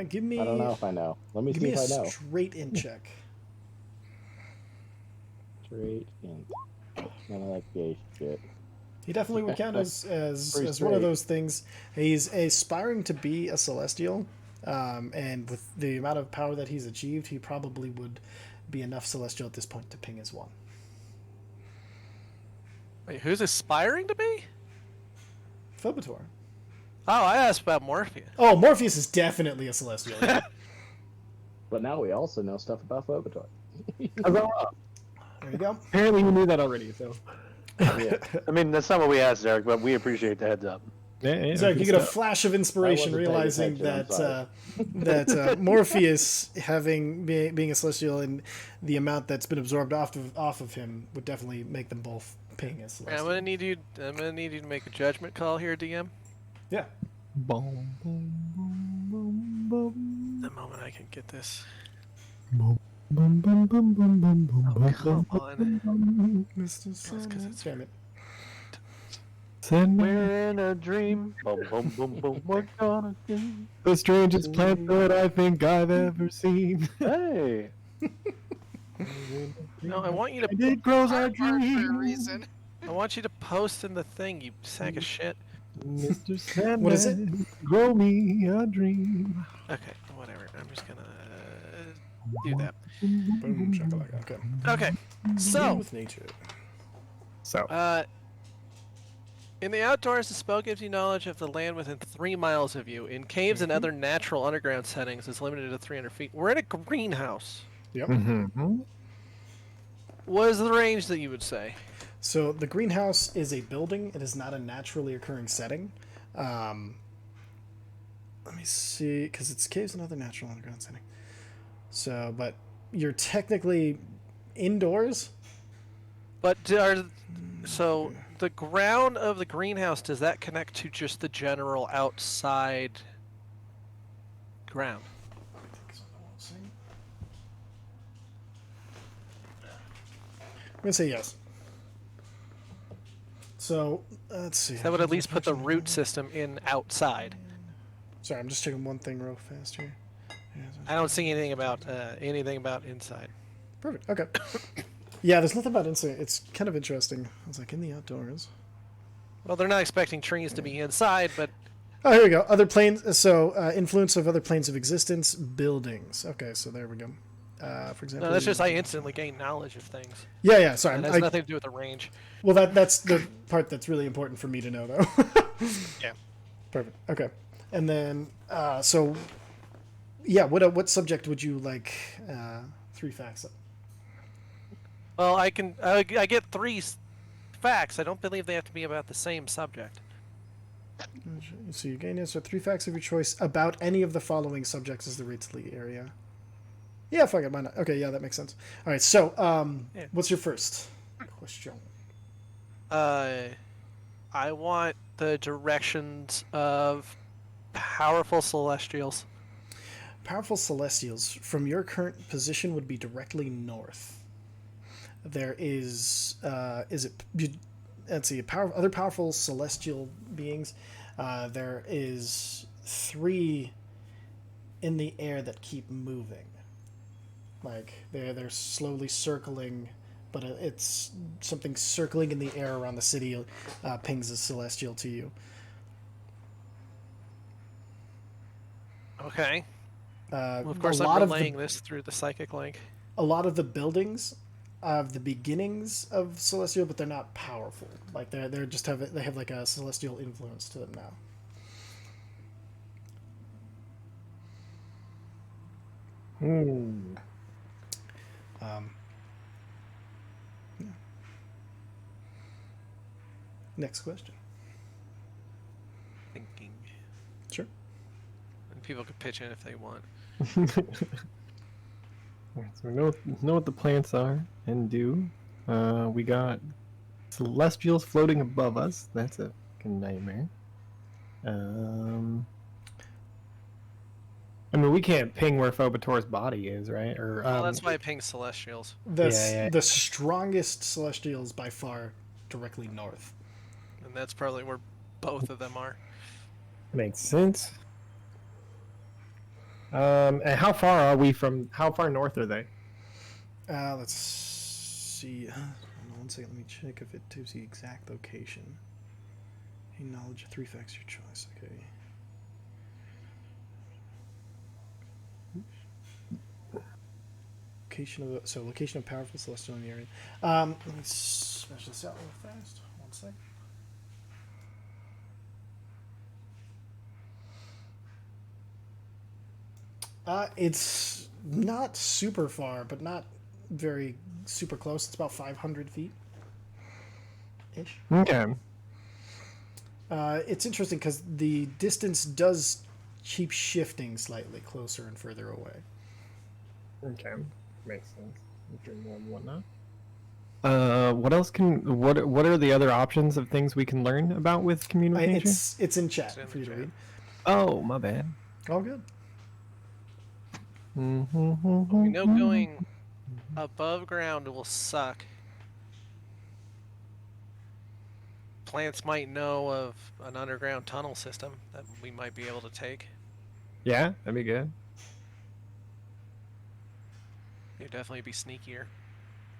Give me. I don't know if I know. Let me Give see me if a I know. straight in check. Straight in. None of that gay shit. He definitely would count as Pretty as one of straight. those things. He's aspiring to be a celestial, and with the amount of power that he's achieved, he probably would be enough celestial at this point to ping as one. Wait, who's aspiring to be? Phobator. Oh, I asked about Morpheus. Oh, Morpheus is definitely a celestial. Yeah. But now we also know stuff about Phobator. There you go. Apparently you knew that already, so. Yeah. I mean, that's not what we asked, Eric, but we appreciate the heads up. Yeah, So you good get a stuff. flash of inspiration, I wasn't paying realizing attention, I'm that Morpheus being a celestial and the amount that's been absorbed off of him would definitely make them both ping as I'm celestial. gonna need you to make a judgment call here, DM. Yeah. Boom, boom, boom, boom, boom. The moment I can get this. Boom, boom, boom, boom, boom, boom, boom, Oh, boom, come boom, on. boom, boom. Mr. 'cause it's- Damn it. Send me We're in a dream. Boom, boom, boom, boom. What gonna do? the strangest plant that I think I've ever seen. Hey. No, I want you to. And it grows our Art for a dreams. reason. I want you to post in the thing, you sack of shit. Mr. Sandman, What is it? grow me a dream. Okay, whatever. I'm just gonna do that. Boom, shakalaka. Okay. Okay, so With nature. So, in the outdoors, the spell gives you knowledge of the land within 3 miles of you. In caves and other natural underground settings, it's limited to 300 feet. We're in a greenhouse. Yep. mhm. What is the range that you would say? So the greenhouse is a building. It is not a naturally occurring setting. Let me see, because it's caves and other natural underground setting. So, but you're technically indoors. But so the ground of the greenhouse, does that connect to just the general outside ground? I'm gonna say yes. So let's see. That would at least put the root system in outside. Sorry, I'm just checking one thing real fast here. I don't see anything about inside. Perfect. Okay. Yeah, there's nothing about inside. It's kind of interesting. I was like in the outdoors. Well, they're not expecting trees to be inside, but Oh, here we go. Other planes. So influence of other planes of existence, buildings. Okay, so there we go. For example. no, that's just I instantly gain knowledge of things. Yeah, yeah. Sorry, It has nothing to do with the range. well, that's the part that's really important for me to know, though. Yeah. Perfect. Okay, and then so yeah, what subject would you like 3 facts of? Well, I get 3 facts. I don't believe they have to be about the same subject. So you gain answer 3 facts of your choice about any of the following subjects as the rates lead area. Yeah, fuck it, why not? Okay, yeah, that makes sense. All right, so Yeah. what's your first question? I want the directions of powerful celestials. Powerful celestials from your current position would be directly north. There is let's see, other powerful celestial beings. There is 3 in the air that keep moving. Like they're slowly circling, but it's something circling in the air around the city pings a celestial to you. Okay. Well, of A course, I'm lot of relaying this through the psychic link. a lot of the buildings have the beginnings of celestial, but they're not powerful. Like they're just they have like a celestial influence to them now. Yeah. Next question. Thinking. Sure. And people could pitch in if they want. So we know what the plants are and do. We got celestials floating above us. That's a fucking nightmare. I mean, we can't ping where Phobator's body is, right? Or Well, that's why I ping Celestials. The strongest celestials by far directly north. And that's probably where both of them are. Makes sense. And how far north are they? Let's see. Hold on 1 second. Let me check if it gives the exact location. A knowledge of 3 facts your choice. Okay. Location of powerful celestial in the area. Let me smash this out real fast. 1 sec. It's not super far, but not very super close. It's about 500 feet ish. Okay. It's interesting because the distance does keep shifting slightly closer and further away. Okay. Makes sense. Whatnot. What else what are the other options of things we can learn about with communication? It's in chat for you to read. Oh, my bad. All good. We know going above ground will suck. Plants might know of an underground tunnel system that we might be able to take. Yeah, that'd be good. It'd definitely be sneakier.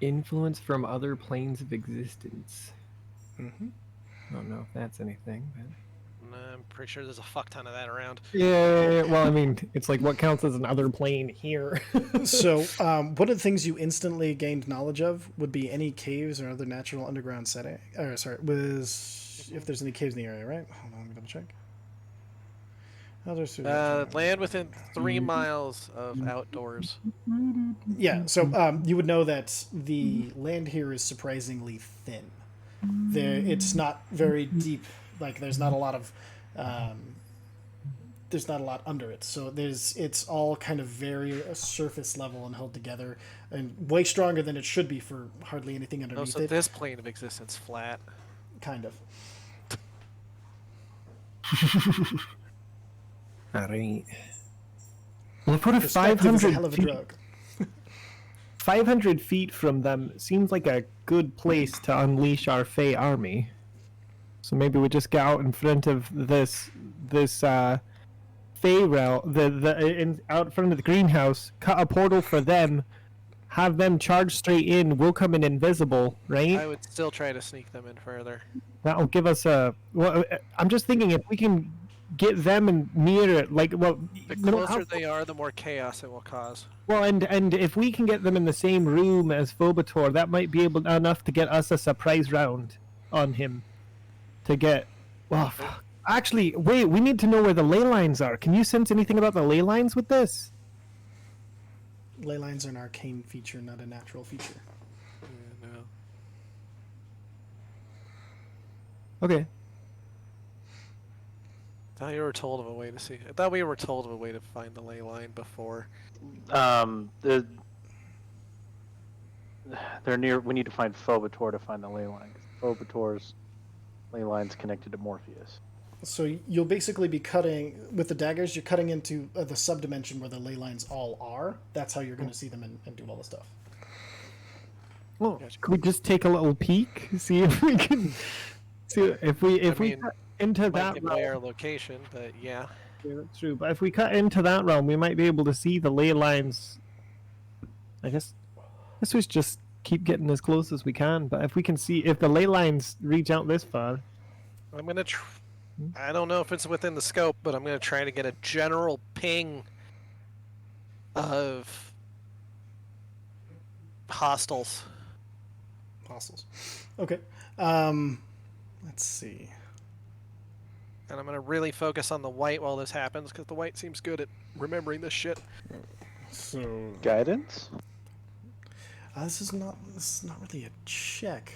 Influence from other planes of existence. Mm-hmm. I don't know if that's anything, but... I'm pretty sure there's a fuck ton of that around. Yeah, well, I mean, it's like what counts as another plane here. So, one of the things you instantly gained knowledge of would be any caves or other natural underground setting. Was if there's any caves in the area, right? Hold on, let me double check. Land within 3 miles of outdoors. Yeah, so you would know that the land here is surprisingly thin. It's not very deep. Like there's not a lot under it. So it's all kind of very surface level and held together, and way stronger than it should be for hardly anything underneath so it. this plane of existence flat. Kind of. All right. Well, put a Perspective is a 500 hell of a feet, drug. 500 feet from them seems like a good place to unleash our Fey army. So maybe we just get out in front of this Fey realm, out front of the greenhouse, cut a portal for them, have them charge straight in. We'll come in invisible, right? I would still try to sneak them in further. That'll give us a. Well, I'm just thinking if we can get them and near it, like, well, The closer they are, the more chaos it will cause. well, and if we can get them in the same room as Phobator, that might be enough to get us a surprise round on him. To get, well, actually, wait, we need to know where the ley lines are. Can you sense anything about the ley lines with this? Ley lines are an arcane feature, not a natural feature. Yeah, no. Okay. I thought you were told of a way to see. I thought we were told of a way to find the ley line before. They're near. We need to find Phobator to find the ley line. Phobator's ley line's connected to Morpheus. So you'll basically be cutting with the daggers. You're cutting into the subdimension where the ley lines all are. That's how you're going to see them and do all the stuff. Well, could we just take a little peek, see if we can see if we cut into Might that give away our realm? location, but yeah. Yeah, that's true. But if we cut into that realm, we might be able to see the ley lines. I guess we should just keep getting as close as we can. But if we can see if the ley lines reach out this far, I'm gonna. I don't know if it's within the scope, but I'm gonna try to get a general ping of hostiles. Okay. Let's see. And I'm gonna really focus on the white while this happens, because the white seems good at remembering this shit. So Guidance? this is not really a check.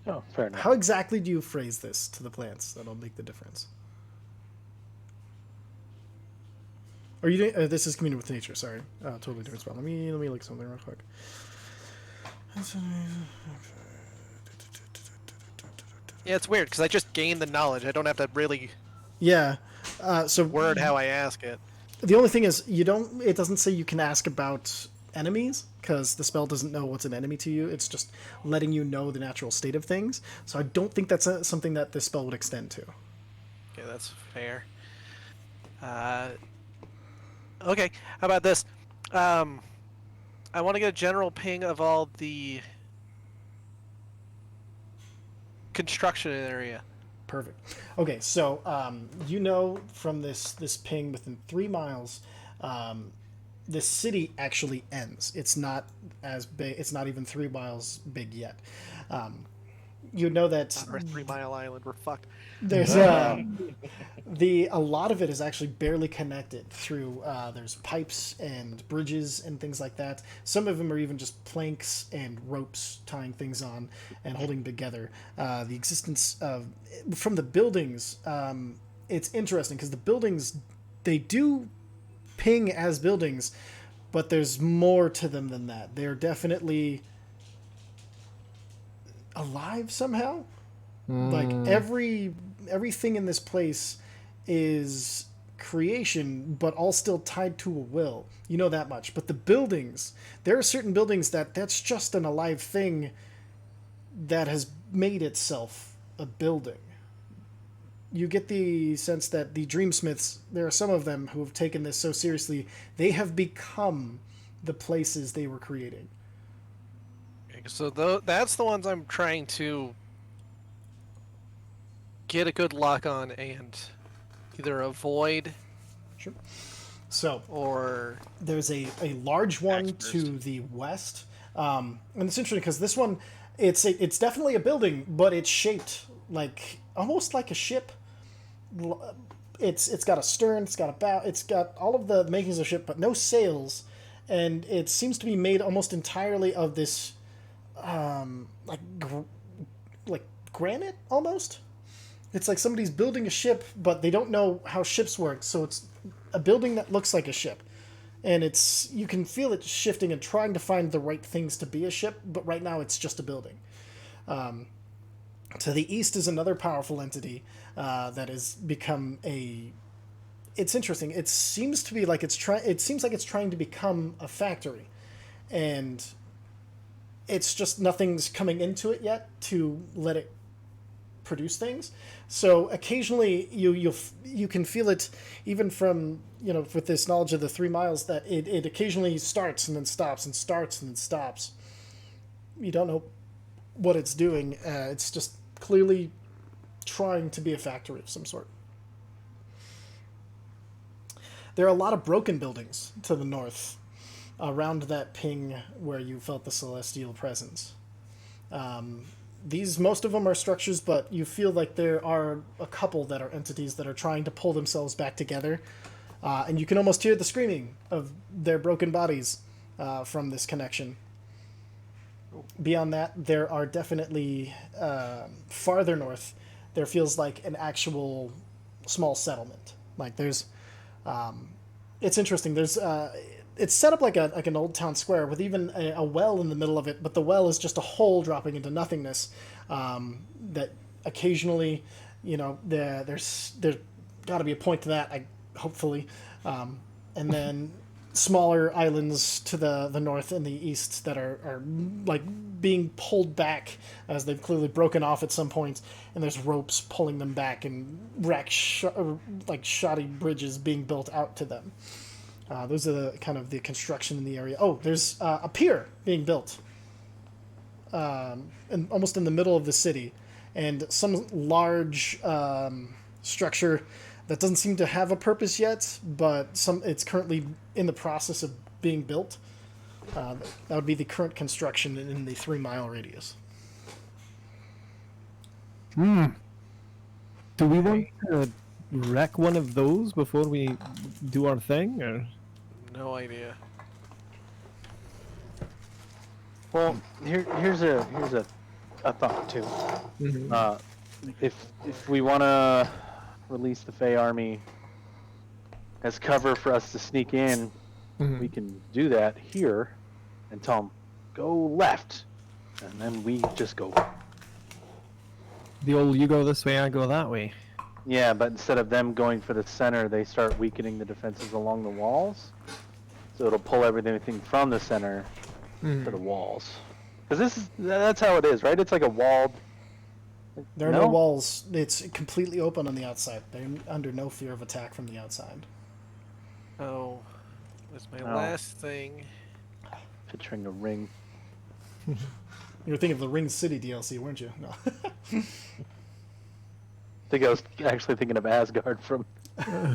Oh, fair enough. How exactly do you phrase this to the plants that'll make the difference? Or you doing, this is communing with nature. Sorry, totally different spell. Let me look something real quick. Yeah, it's weird because I just gained the knowledge. I don't have to really Yeah. So word how I ask it. The only thing is, it doesn't say you can ask about enemies, because the spell doesn't know what's an enemy to you. It's just letting you know the natural state of things. So I don't think that's something that this spell would extend to. Okay, that's fair. Okay, how about this? I want to get a general ping of all the construction area. Perfect. Okay, so from this ping within 3 miles, this city actually ends. It's not as big. It's not even 3 miles big yet. You know that On our 3 Mile Island, we're fucked. there's a lot of it is actually barely connected through. There's pipes and bridges and things like that. Some of them are even just planks and ropes tying things on and holding together. The existence of from the buildings, it's interesting because the buildings, they do ping as buildings, but there's more to them than that. They're definitely alive somehow. Like everything in this place is creation, but all still tied to a will. You know that much. But the buildings, there are certain buildings that's just an alive thing that has made itself a building. You get the sense that the Dreamsmiths, there are some of them who have taken this so seriously, they have become the places they were creating. Okay, so that's the ones I'm trying to get a good lock on and either avoid. Sure. So or there's a large one to the west, and it's interesting because this one, it's definitely a building, but it's shaped like almost like a ship. It's got a stern, it's got a bow, it's got all of the makings of a ship, but no sails, and it seems to be made almost entirely of this, like granite almost. It's like somebody's building a ship, but they don't know how ships work, so it's a building that looks like a ship. And you can feel it shifting and trying to find the right things to be a ship, but right now it's just a building. To the east is another powerful entity that has become a... It's interesting. It seems to be like it seems like it's trying to become a factory. And it's just nothing's coming into it yet to let it produce things. So occasionally you can feel it even from, with this knowledge of the 3 miles, that it occasionally starts and then stops and starts and then stops. You don't know what it's doing. It's just clearly trying to be a factory of some sort. There are a lot of broken buildings to the north around that ping where you felt the celestial presence. Most of them are structures, but you feel like there are a couple that are entities that are trying to pull themselves back together. And you can almost hear the screaming of their broken bodies from this connection. Beyond that, there are definitely, farther north, there feels like an actual small settlement. Like there's, it's interesting, there's... it's set up like an old town square with even a well in the middle of it, but the well is just a hole dropping into nothingness. That occasionally, there's got to be a point to that, hopefully. And then smaller islands to the north and the east that are like being pulled back as they've clearly broken off at some point, and there's ropes pulling them back and shoddy bridges being built out to them. Those are the construction in the area. Oh, there's a pier being built, and almost in the middle of the city, and some large structure that doesn't seem to have a purpose yet, but it's currently in the process of being built. That would be the current construction in the 3 mile radius. Do we want to wreck one of those before we do our thing, or? No idea. Well, here's a thought too. Mm-hmm. If we want to release the Fey army as cover for us to sneak in, we can do that here and tell them go left, and then we just go. The old you go this way, I go that way. Yeah, but instead of them going for the center, they start weakening the defenses along the walls. So it'll pull everything from the center to the walls. Because that's how it is, right? It's like a walled. There are no walls. It's completely open on the outside. They're under no fear of attack from the outside. Oh, that's my last thing. Picturing a ring. You were thinking of the Ring City DLC, weren't you? No. I think I was actually thinking of Asgard from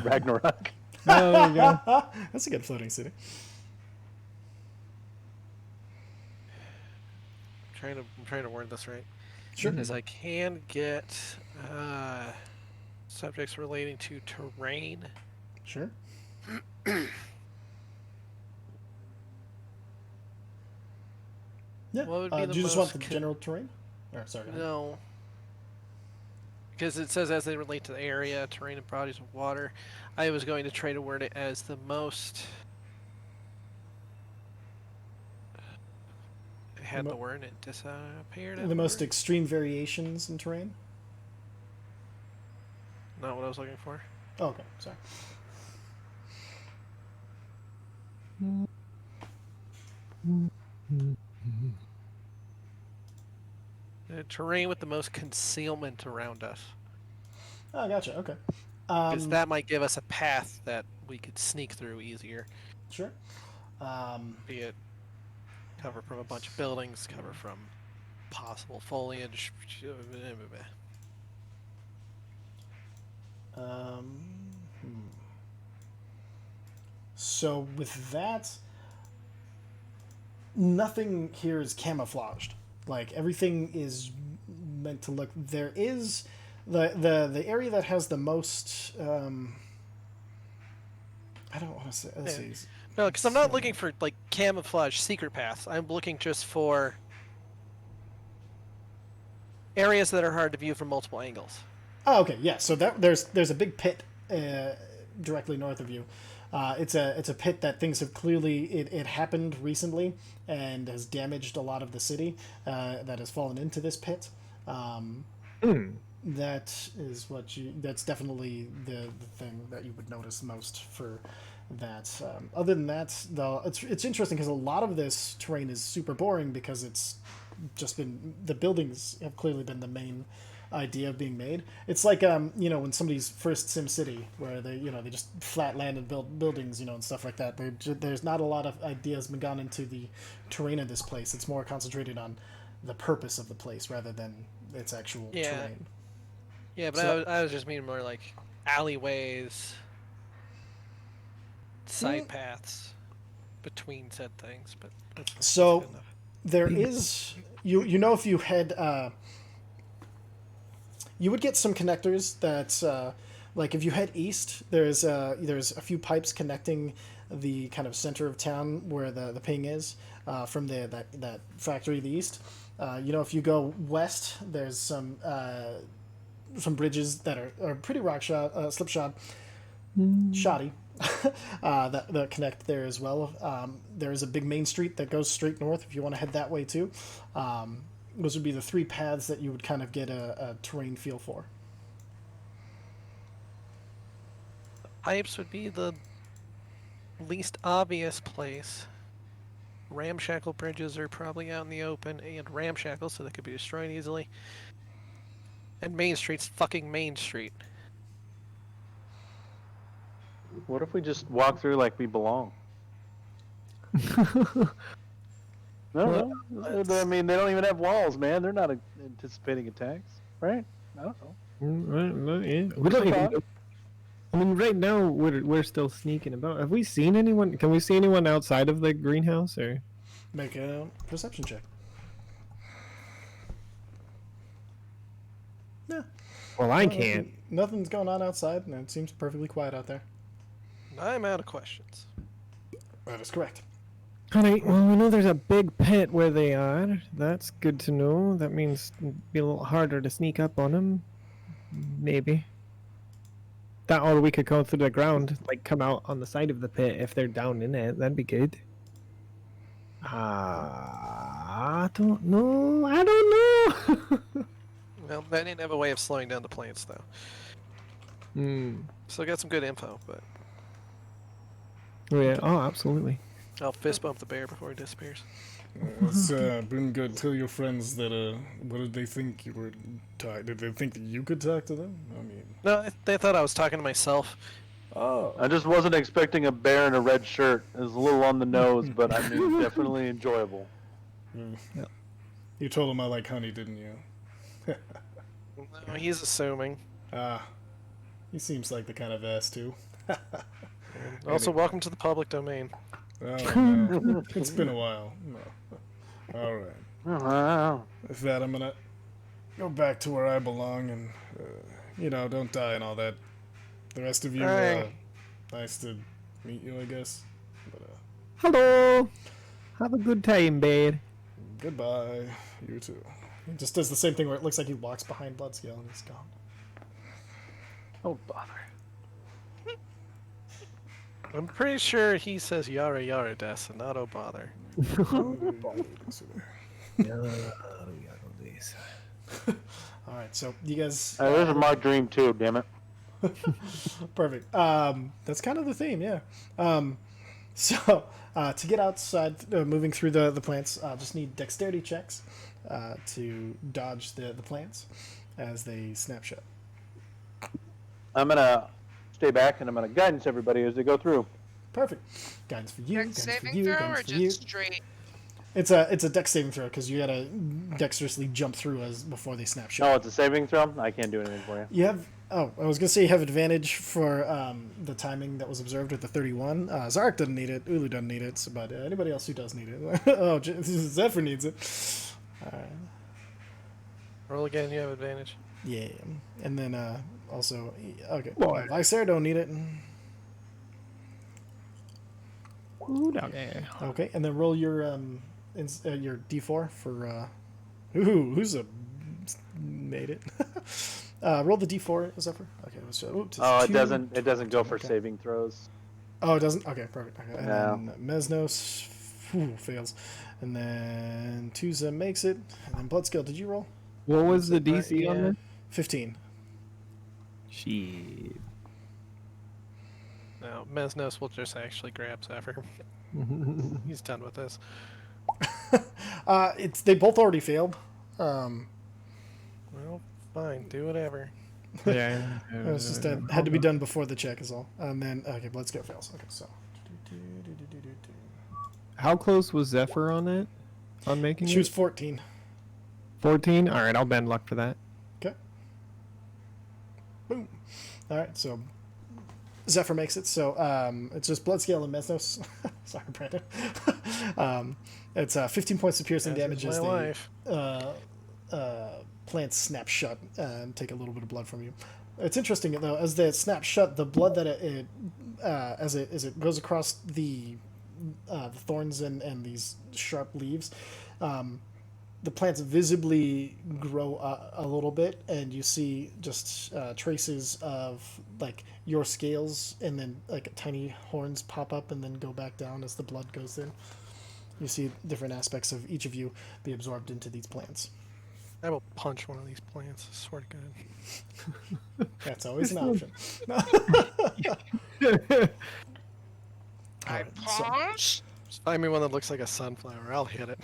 Ragnarok. Oh, there you go. That's a good floating city. I'm trying to word this right. Sure. Because I can get subjects relating to terrain. Sure. Yeah. What would be the do you just want most the general terrain? Or, sorry. No. Because it says as they relate to the area, terrain, and bodies of water. I was going to try to word it as the most. I had the word and it disappeared. The most extreme variations in terrain? Not what I was looking for. Oh, okay, sorry. The terrain with the most concealment around us. Oh, gotcha, okay. Because that might give us a path that we could sneak through easier. Sure. Be it cover from a bunch of buildings, cover from possible foliage. So with that, nothing here is camouflaged. Like everything is meant to look. There is the area that has the most. I don't want to say. Let's see. No, because I'm not looking for like camouflage secret paths. I'm looking just for areas that are hard to view from multiple angles. Oh, okay, yeah. So there's a big pit directly north of you. It's a pit that things have clearly it happened recently and has damaged a lot of the city that has fallen into this pit. That is that's definitely the thing that you would notice most for that. Other than that, though, it's interesting because a lot of this terrain is super boring because it's just been the buildings have clearly been the main idea of being made. It's like when somebody's first Sim City where they just flat land and build buildings and stuff like that. There's not a lot of ideas been gone into the terrain of this place. It's more concentrated on the purpose of the place rather than its actual terrain. Yeah, but I was just meaning more like alleyways, side paths between said things. But that's good enough. There is if you head. You would get some connectors that, like if you head east, there's a few pipes connecting the kind of center of town where the ping is from that factory to the east. If you go west, there's some bridges that are pretty slipshod, shoddy, that connect there as well. There is a big main street that goes straight north if you want to head that way too. Those would be the three paths that you would kind of get a terrain feel for. The pipes would be the least obvious place. Ramshackle bridges are probably out in the open and ramshackle, so they could be destroyed easily. And Main Street's fucking Main Street. What if we just walk through like we belong? No. I mean, they don't even have walls, man. They're not anticipating attacks, right? I don't know. Yeah. We don't even. I mean, right now we're still sneaking about. Have we seen anyone? Can we see anyone outside of the greenhouse or? Make a perception check. Yeah. Well, I can't. Nothing's going on outside, and it seems perfectly quiet out there. I'm out of questions. That is correct. Alright, well, we know there's a big pit where they are. That's good to know. That means it'd be a little harder to sneak up on them. Maybe. That, or we could go through the ground, like come out on the side of the pit if they're down in it. That'd be good. I don't know. Well, that didn't have a way of slowing down the planes, though. Hmm. So I got some good info, but Oh yeah. Oh, absolutely. I'll fist bump the bear before he disappears. It's been good. Tell your friends that, what did they think you were did they think that you could talk to them? I mean... No, they thought I was talking to myself. Oh. I just wasn't expecting a bear in a red shirt. It was a little on the nose, but I mean, definitely enjoyable. Yep. You told him I like honey, didn't you? No, he's assuming. He seems like the kind of ass, too. Also, welcome to the public domain. Oh, no. It's been a while. No. All right. Wow. With that, I'm gonna go back to where I belong and, don't die and all that. The rest of you, Alright. nice to meet you, I guess. But, Hello. Have a good time, bear. goodbye. You too. He just does the same thing where it looks like he walks behind Bloodscale and he's gone. Oh, bother. I'm pretty sure he says yara yara des and not oh bother. Alright, so you guys... There's my dream, too, damn it. Perfect. That's kind of the theme, yeah. So, to get outside, moving through the plants, just need dexterity checks to dodge the plants as they snap shut. I'm going to stay back, and I'm going to guidance everybody as they go through. Perfect. Guidance for you, Dex guidance for saving you, throw guidance or for you. just straight? It's a dex saving throw because you gotta dexterously jump through before they snap shut. Oh, it's a saving throw? I can't do anything for you. You have... Oh, I was gonna say you have advantage for the timing that was observed with the 31. Zarek doesn't need it. Ulu doesn't need it. But anybody else who does need it. Oh, Zephyr needs it. Alright. Roll again, you have advantage. Yeah. And then also... Okay. Lysair don't need it. Okay, and then roll your D4 for... who's made it? Roll the D4, Zephyr. Okay, let's just, oops, Oh, two. it doesn't go for Okay. saving throws. Oh, it doesn't? Okay, perfect. Okay. And No. then Mesnos fails. And then Tuza makes it. And then Bloodscale, did you roll? What was the DC on Yeah. that? 15. Shit. No, Mesnos will just actually grab Zephyr. He's done with this. They both already failed. Well, fine, do whatever. Yeah. It was just had to be done before the check is all. And then, okay, Bloodscale fails. Okay, so. How close was Zephyr on that? On making She it? was 14. 14? Alright, I'll bend luck for that. Okay. Boom. Alright, so Zephyr makes it. So it's just Bloodscale and Mesnos. Sorry, Brandon. It's 15 points of piercing As damage is as my the life. plants snap shut and take a little bit of blood from you. It's interesting though, as they snap shut, the blood that as it goes across the thorns and these sharp leaves, the plants visibly grow a little bit, and you see just traces of like your scales, and then like tiny horns pop up and then go back down as the blood goes in. You see different aspects of each of you be absorbed into these plants. I will punch one of these plants, I swear to God. That's always an option. I Alright, so- punch. Just find me one that looks like a sunflower, I'll hit it.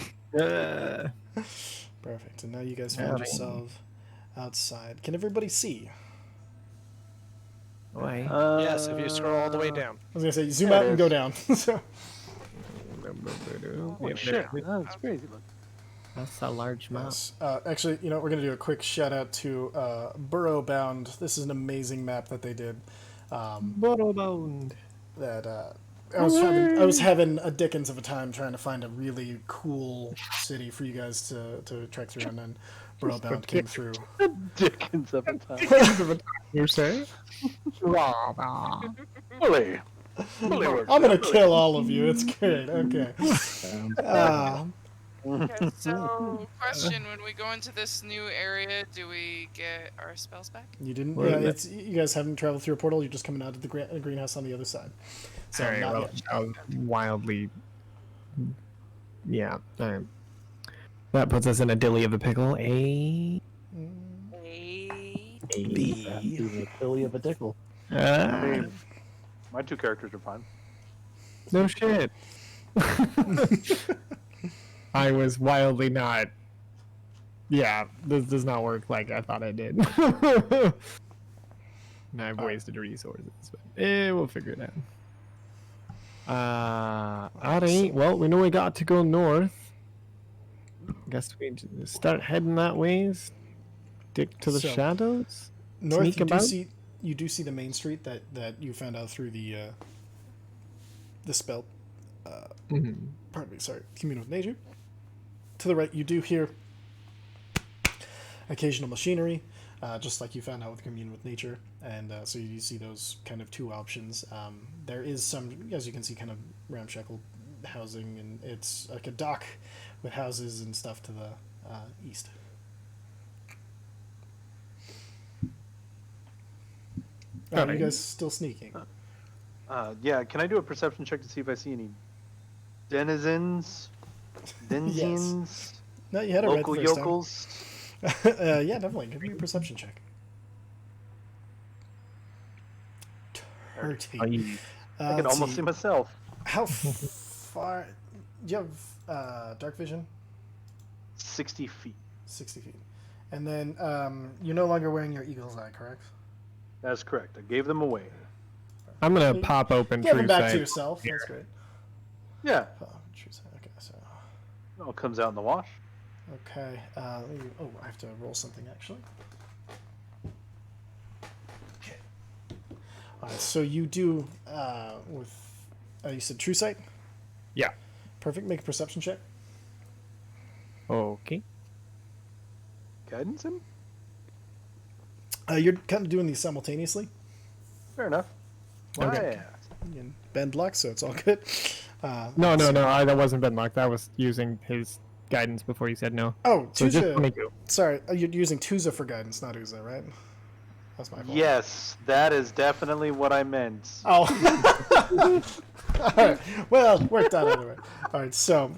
Perfect. And now you guys find yourself outside. Can everybody see? Why? Yes, if you scroll all the way down. I was gonna say zoom There out it and is. go down. So Holy shit, that's crazy. Look. That's a large map. yes. Actually, we're gonna do a quick shout out to Burrowbound. This is an amazing map that they did. Bound. That I was having a dickens of a time trying to find a really cool city for you guys to trek through, and then Burrowbound came through. Dickens of a time. You're saying? Bully. I'm gonna kill all of you. It's great. Okay. Okay, so, question: when we go into this new area, do we get our spells back? You didn't. Where Yeah, is it's you guys haven't traveled through a portal. You're just coming out of the greenhouse on the other side. So Alright, not well, yet. that was wildly. Yeah, alright. That puts us in a dilly of a pickle. Eight. Perhaps even a filly of a tickle. I mean, my two characters are fine. no shit. I was wildly not. Yeah, this does not work like I thought it did. And I've wasted resources, but we'll figure it out. Alright, well, we know we got to go north. Guess we just start heading that way. Stick to the So, shadows. North, Sneak you do about? see the main street that you found out through the spell. Pardon me, sorry. Commune with nature. To the right, you do hear occasional machinery, just like you found out with commune with nature, and so you see those kind of two options. There is some, as you can see, kind of ramshackle housing, and it's like a dock with houses and stuff to the east. Are you guys still sneaking? Yeah, can I do a perception check to see if I see any denizens? Denizens? No, you had it Local right the first yokels? time. Yeah, definitely. Give me a perception check. 30. I can let's almost see myself. How far? Do you have dark vision? 60 feet. 60 feet. And then you're no longer wearing your eagle's eye, correct? That's correct. I gave them away. I'm gonna pop open Give them True back Sight. to yourself. That's great. Yeah. Oh, True Sight. Okay, so. It all comes out in the wash. Okay. Let me, I have to roll something actually. Okay. Alright, so you do with. You said True Sight? Yeah. Perfect. Make a perception check. Okay. Guidance him? You're kind of doing these simultaneously. Fair enough. Okay. Why? In bend luck, so it's all good. No, that wasn't Benlock. That was using his guidance before he said no. Oh, So just let me Tuza. go. Sorry, you're using Tuza for guidance, not Uza, right? That's my fault. Yes, that is definitely what I meant. Oh. All right. Well, worked out anyway. All right. So,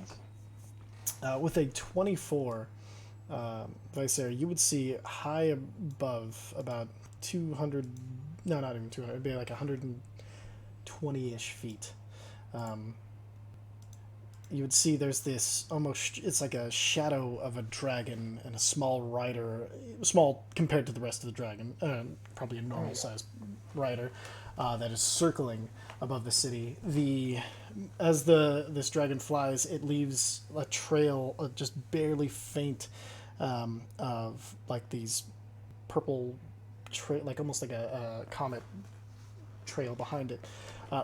with a 24, Visair, you would see high above about 200. No, not even 200. It'd be like 120-ish feet. You would see there's this almost, it's like a shadow of a dragon and a small rider, small compared to the rest of the dragon, probably a normal sized rider, that is circling above the city. As this dragon flies, it leaves a trail, just barely faint, of like these purple like almost like a comet trail behind it.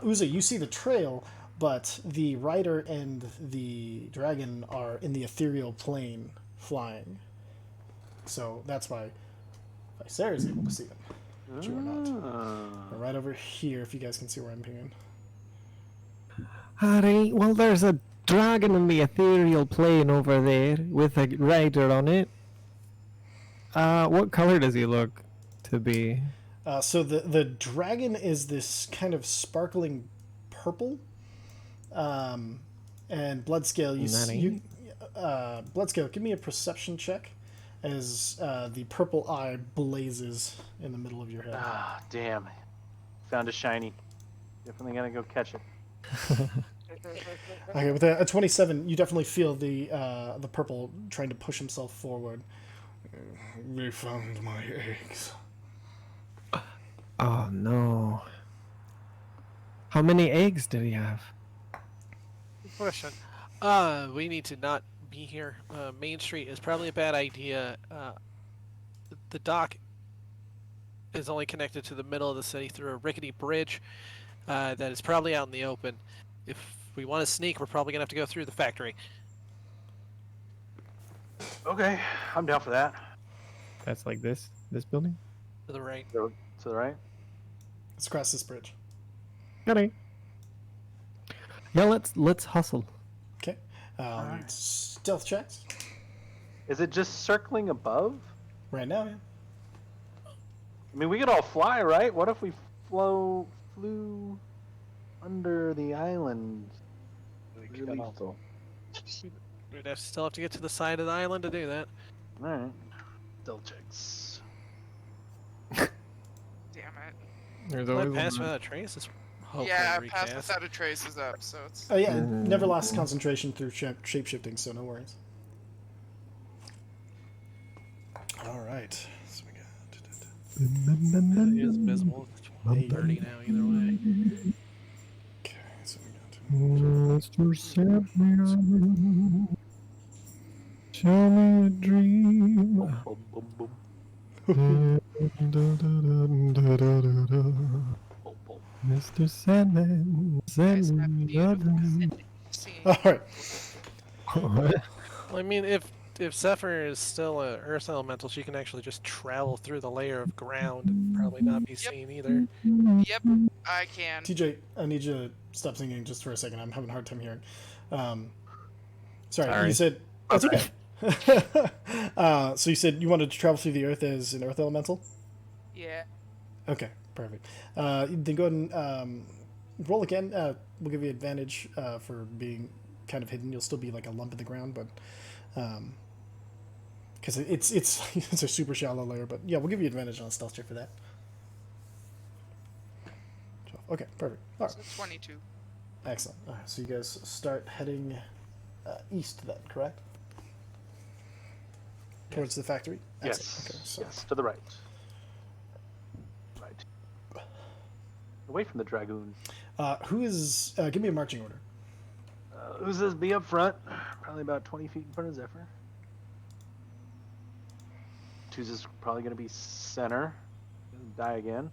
Uza, you see the trail, but the rider and the dragon are in the ethereal plane flying. So that's why Sarah is able to see them, but you are not. They're right over here, if you guys can see where I'm pinging. Alright, well, there's a dragon in the ethereal plane over there with a rider on it. What color does he look to be? So the dragon is this kind of sparkling purple. And Bloodscale, Bloodscale, give me a perception check as the purple eye blazes in the middle of your head. Ah, damn. Found a shiny. Definitely gonna go catch it. Okay, with a 27, you definitely feel the purple trying to push himself forward. They found my eggs. Oh no. How many eggs did he have? Good question. We need to not be here. Main Street is probably a bad idea. The dock is only connected to the middle of the city through a rickety bridge that is probably out in the open. If we want to sneak, we're probably going to have to go through the factory. Okay, I'm down for that. That's like this building? To the right. To the right? Let's cross this bridge. Alright. Yeah, let's hustle. Okay. Stealth checks. Is it just circling above? Right now, yeah. I mean, we could all fly, right? What if we flew under the island? Really? Also. We'd still have to get to the side of the island to do that. Alright. Stealth checks. Damn it. There's Well, always I passed one. without a trace. It's hopefully Yeah, recast. Pass Without a Trace is up, so it's. Oh yeah, it never lost concentration through shape shifting, so no worries. All right. So we got. It is visible. It's 30 now, either way. Okay, so we got. Mr. Sandman, tell me a dream. Boom, boom, boom, boom, boom. Mr. Sandman, Guys send have me a beautiful dream. scene. All right. Well, I mean, if Zephyr is still a Earth elemental, she can actually just travel through the layer of ground and probably not be seen either. Yep, I can. TJ, I need you to stop singing just for a second. I'm having a hard time hearing. Sorry, Sorry. you said. That's okay. So you said you wanted to travel through the earth as an earth elemental? Yeah. Okay, perfect. Then go ahead and roll again. We'll give you advantage for being kind of hidden. You'll still be like a lump in the ground, but because it's it's a super shallow layer. But yeah, we'll give you advantage on a stealth check for that. 12. Okay, perfect. All right, So 22. excellent. All right, so you guys start heading east then, correct? Towards the factory. Yes. Excellent. Okay, so Yes, to the right. Right. Away from the dragoon. who is? Give me a marching order. Who's this? Be up front. Probably about 20 feet in front of Zephyr. Two's is probably going to be center. Die again.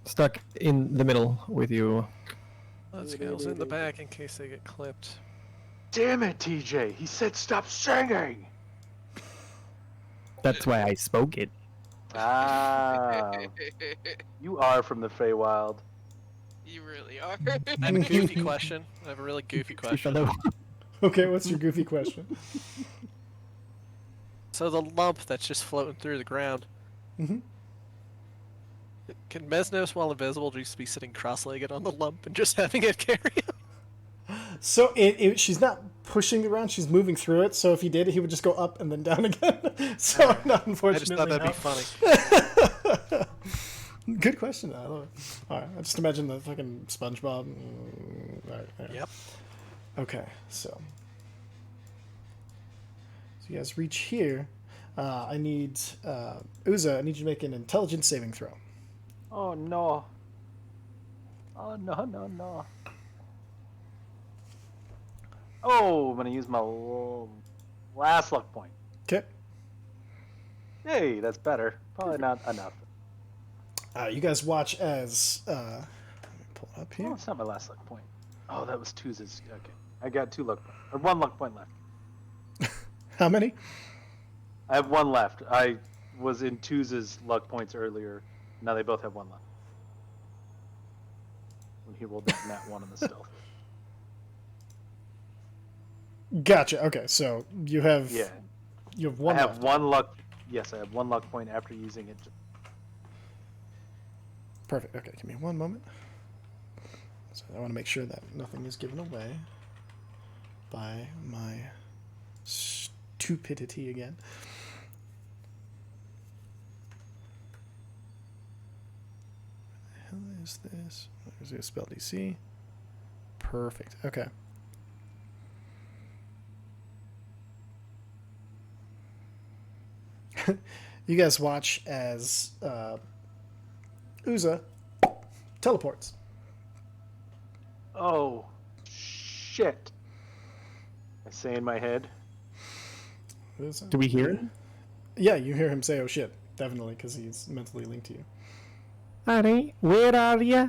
Stuck in the middle with you. Let's go in the back in case they get clipped. Damn it, TJ! He said stop singing! That's why I spoke it. Ah, you are from the Feywild. You really are. I have a goofy question. I have a really goofy question. Fellow. Okay, what's your goofy question? So the lump that's just floating through the ground. Mhm. Can Mesnos, while invisible, just be sitting cross-legged on the lump and just having it carry him? So she's not pushing the ground; she's moving through it. So if he did, he would just go up and then down again. So no, I just unfortunately, thought that'd no. be funny. Good question. I love it. All right, I just imagine the fucking SpongeBob. All right. Yep. Okay, so you guys reach here. I need Uza. I need you to make an intelligence saving throw. Oh no. Oh no. Oh, I'm gonna use my last luck point. Okay. Hey, that's better. Probably not enough. You guys watch as let me pull it up Oh, here. it's not my last luck point. Oh, that was Two's. Okay, I got 2 luck points, or 1 luck point left. How many? I have 1 left. I was in Two's luck points earlier. Now they both have 1 left. When he rolled that nat 1 on the stealth. Gotcha. Okay, so you have Yeah, you have one I have left. 1 luck. Yes, I have 1 luck point after using it. Perfect. Okay, give me one moment. So I want to make sure that nothing is given away by my stupidity again. What the hell is this? There's a spell DC. Perfect. Okay. You guys watch as Uza teleports. Oh, shit! I say in my head. Uza? Do we hear it? Yeah, you hear him say, "Oh shit!" Definitely, because he's mentally linked to you. Alright, where are ya?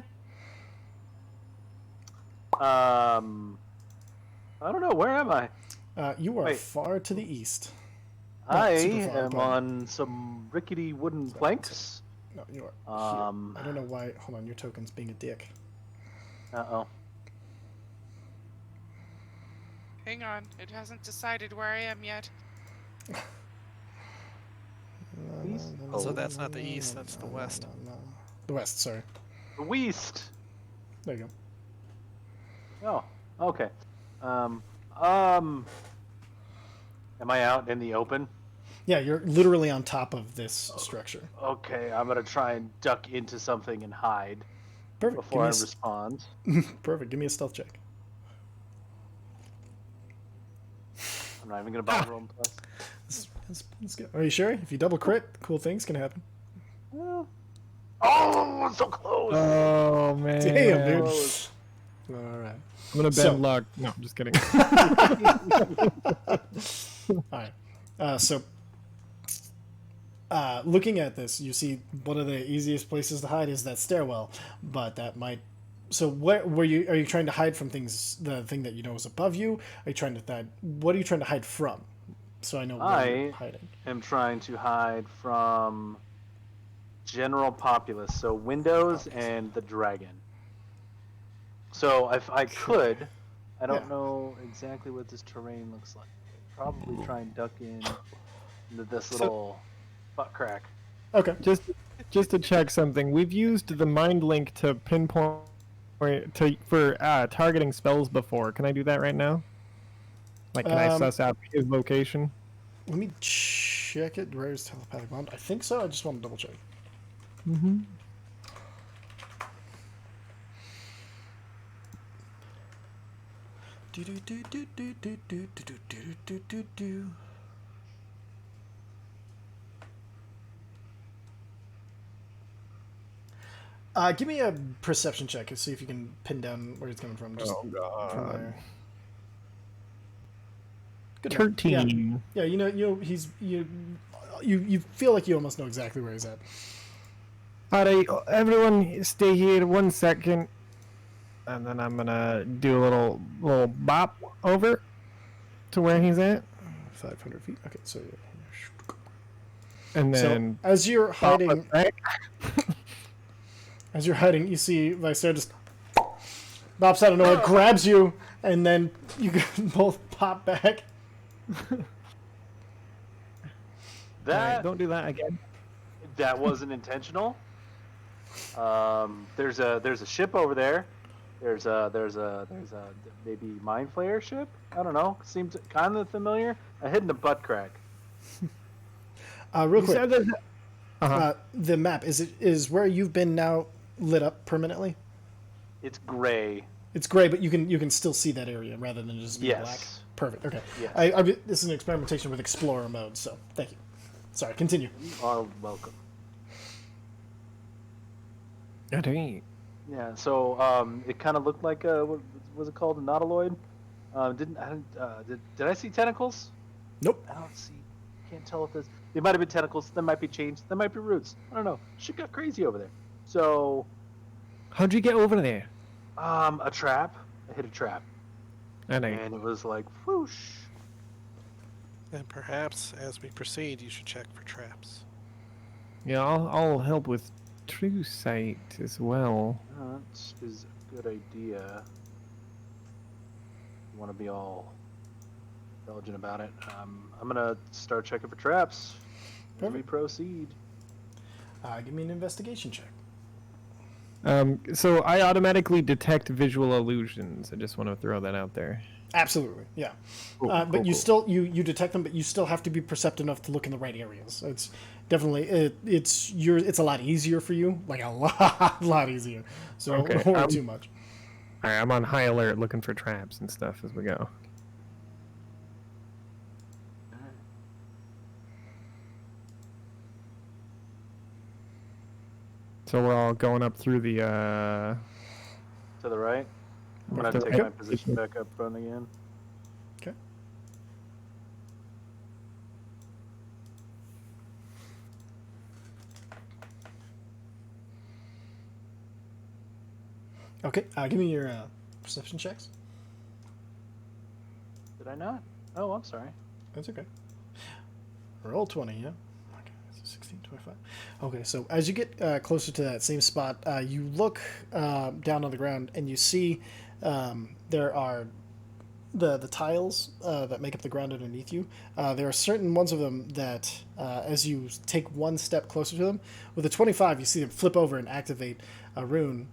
I don't know. Where am I? You are Wait. far to the east. I super far, am but- on some rickety wooden planks. No, you are. Um, here. I don't know why. Hold on, your token's being a dick. Uh-oh. Hang on, it hasn't decided where I am yet. East? So that's not the east, that's the west. The west. Sorry. The West. There you Oh, okay. Am I out in the open? Yeah, you're literally on top of this structure. Okay, I'm gonna try and duck into something and hide Perfect. before I respond. Perfect. Give me a stealth check. I'm not even gonna bother rolling plus. Let's go. Are you sure? If you double crit, cool things can happen. Oh, so close! Oh man. Damn, dude. Close. All right. I'm gonna So- bend luck. No, I'm just kidding. All right. Looking at this, you see one of the easiest places to hide is that stairwell, but that might. So, where were you? Are you trying to hide from things? The thing that you know is above you? Are you trying to hide? What are you trying to hide from? So I know where you're hiding. I'm trying to hide from general populace, so windows and the dragon. So if I could, I don't Yeah. know exactly what this terrain looks like. I'd probably try and duck into this little butt crack. Okay. Just to check something, we've used the mind link to pinpoint for targeting spells before. Can I do that right now? Like, can I suss out his location? Let me check it. Where's telepathic bond? I think so. I just want to double check. Mm-hmm. Do do do do do do do do do do do do. Give me a perception check and see if you can pin down where he's coming from. Just Oh god. from there. Good enough. 13. Yeah, you know he's you feel like you almost know exactly where he's at. Alright, everyone stay here 1 second. And then I'm gonna do a little bop over to where he's at. 500 feet. Okay, so And then so as you're bop hiding, it back. as you're hiding, you see Vicer just bops out of nowhere, grabs you, and then you both pop back. That Don't do that again. that wasn't intentional. There's a ship over there. There's a maybe mind flayer ship. I don't know. Seems kind of familiar. I hid in a butt crack. Real You quick, said that. the map is where you've been now lit up permanently. It's gray. It's gray, but you can still see that area rather than just being Yes. black. Perfect. Okay. Yes. This is an experimentation with Explorer mode, so thank you. Sorry. Continue. You are welcome. Yeah. So it kind of looked like what was it called? A nautiloid. Did I see tentacles? Nope. I don't see. Can't tell if this. They might have been tentacles. They might be chains. They might be roots. I don't know. Shit got crazy over there. So How'd you get over there? a trap. I hit a trap, And and it was like whoosh. And perhaps, as we proceed, you should check for traps. yeah, I'll help with true sight as well. That is a good idea. You want to be all intelligent about it. I'm gonna start checking for traps as we Perfect. proceed. Give me an investigation check. So I automatically detect visual illusions. I just want to throw that out there. Absolutely. Yeah. But you still you detect them, but you still have to be perceptive enough to look in the right areas. It's definitely it's a lot easier for you, like a lot easier. So Okay, don't worry too much. All right, I'm on high alert, looking for traps and stuff as we go. So we're all going up through the. To the right. I'm gonna Up to take the my right. position back up front again. Okay. Okay. Give me your perception checks. Did I not? Oh, I'm sorry. That's okay. Roll 20, yeah? Okay, so 16, 25. Okay, so as you get closer to that same spot, you look down on the ground and you see there are the tiles that make up the ground underneath you. There are certain ones of them that, as you take one step closer to them, with a 25, you see them flip over and activate a rune,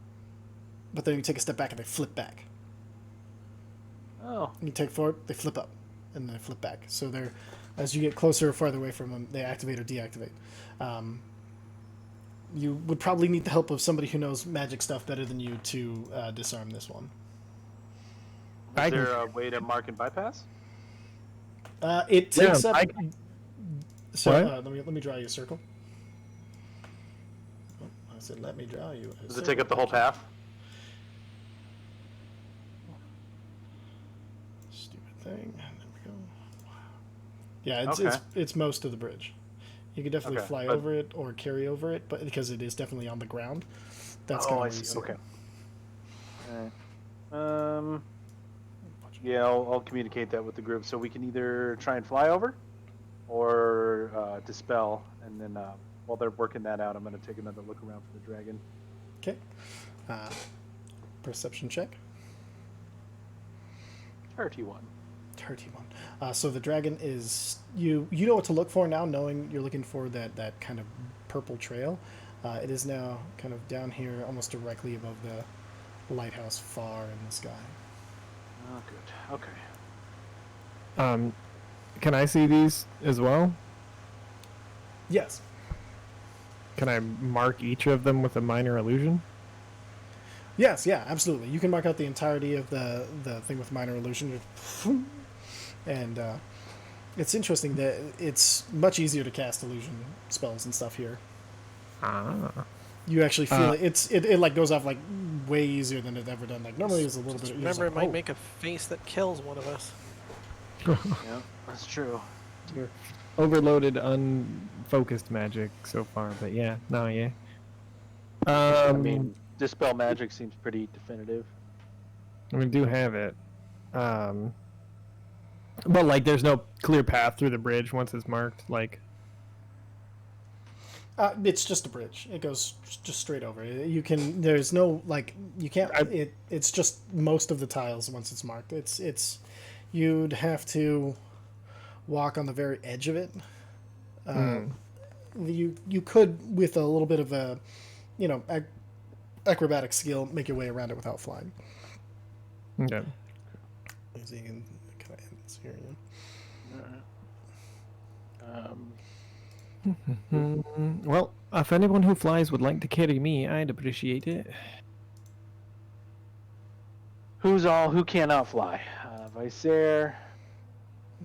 but then you take a step back and they flip back. Oh, You take forward, they flip up, and then they flip back. So they're As you get closer or farther away from them, they activate or deactivate. You would probably need the help of somebody who knows magic stuff better than you to disarm this one. I Is can- there a way to mark and bypass? It takes up. I So What? let me draw you a circle. Oh, I said let me draw you. A Does it take up the whole path? Stupid thing. There we go. Yeah, Okay. it's most of the bridge. You could definitely Okay, fly but- over it or carry over it, but because it is definitely on the ground, that's Oh, kind of I where you see. see. Okay. Alright. Yeah, I'll communicate that with the group, so we can either try and fly over, or dispel, and then while they're working that out, I'm going to take another look around for the dragon. Okay. Perception check. 31. 31. So the dragon is you know what to look for now, knowing you're looking for that kind of purple trail. It is now kind of down here, almost directly above the lighthouse, far in the sky. Oh, good. Okay. Can I see these as well? Yes. Can I mark each of them with a minor illusion? Yes, yeah, absolutely. You can mark out the entirety of the thing with minor illusion. And it's interesting that it's much easier to cast illusion spells and stuff here. Ah. You actually feel it like goes off like way easier than it's ever done. Like normally it's a little bit. Remember, like, it might oh. make a face that kills one of us. Yeah, that's true. Overloaded, unfocused magic so far, but yeah, no, yeah. I mean, dispel magic seems pretty definitive. We do have it. But like, there's no clear path through the bridge once it's marked. Like, It's just a bridge. It goes just straight over. You can. There's no like. You can't. It's just most of the tiles once it's marked. It's. You'd have to walk on the very edge of it. You could, with a little bit of a, acrobatic skill, make your way around it without flying. okay. So you can kind of end this here. Yeah. Well, if anyone who flies would like to carry me, I'd appreciate it. Who cannot fly? Visair,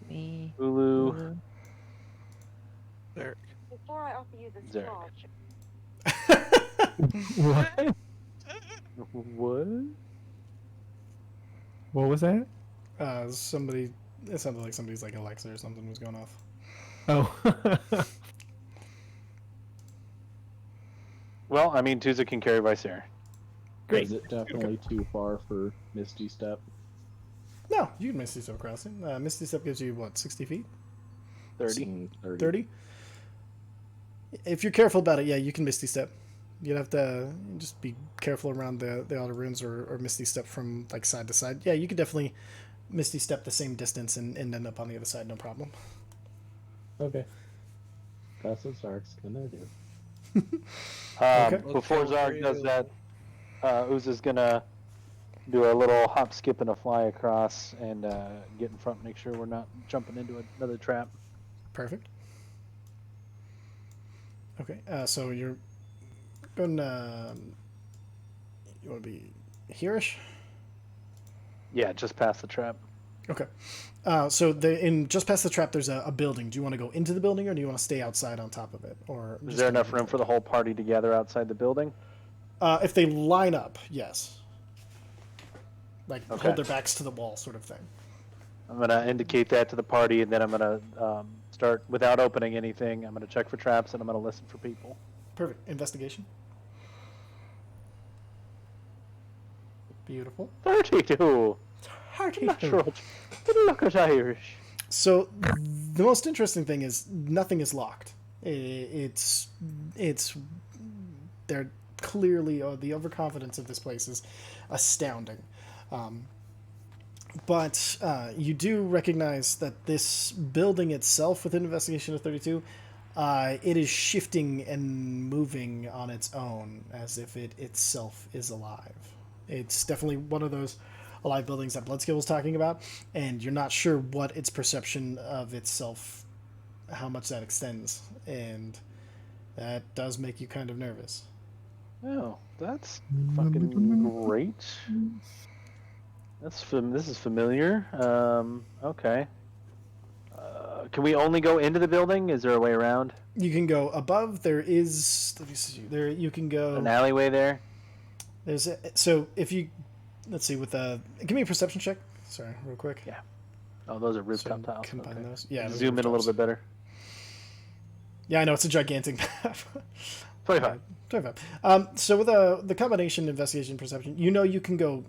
Me. Ulu. There. Before I offer you this Zerk. job, What? What? What was that? Somebody. It sounded like somebody's like Alexa or something was going off. Oh. Well, I mean, Tuza can carry Visair. Great. Is it definitely too far for Misty Step? No, you can Misty Step crossing. Misty Step gives you what, 60 feet? 30. 30? If you're careful about it, yeah, you can Misty Step. You'd have to just be careful around the outer runes or Misty Step from like side to side. Yeah, you could definitely Misty Step the same distance and end up on the other side, no problem. Okay. That's what Zark's gonna do. Okay. Before Zarg does that, Uza's gonna do a little hop, skip, and a fly across and get in front, make sure we're not jumping into another trap. Perfect. Okay, so you're going to... you want to be hereish? Yeah, just past the trap. Okay. So just past the trap, there's a building. Do you want to go into the building, or do you want to stay outside on top of it? Or Is there enough room for the whole party to gather outside the building? If they line up, yes. Like Okay. hold their backs to the wall, sort of thing. I'm gonna indicate that to the party, and then I'm gonna start without opening anything. I'm gonna check for traps, and I'm gonna listen for people. Perfect. Investigation. Beautiful. 32. Natural. Look at Irish. So the most interesting thing is nothing is locked. It's they're clearly the overconfidence of this place is astounding. But you do recognize that this building itself, within investigation of 32, it is shifting and moving on its own as if it itself is alive. It's definitely one of those alive buildings that Bloodskill was talking about, and you're not sure what its perception of itself how much that extends, and that does make you kind of nervous. Oh, that's fucking great. This is familiar. Okay. Can we only go into the building? Is there a way around? You can go above. There is. Let me see. There you can go. An alleyway there? So if you, let's see, with give me a perception check. Sorry, real quick. Yeah. Oh, those are rooftop So tiles. combine Okay. those. Yeah. those are Zoom in a little rooftops. bit better. Yeah, I know it's a gigantic map. 25. 25. So with the combination investigation perception, you can go.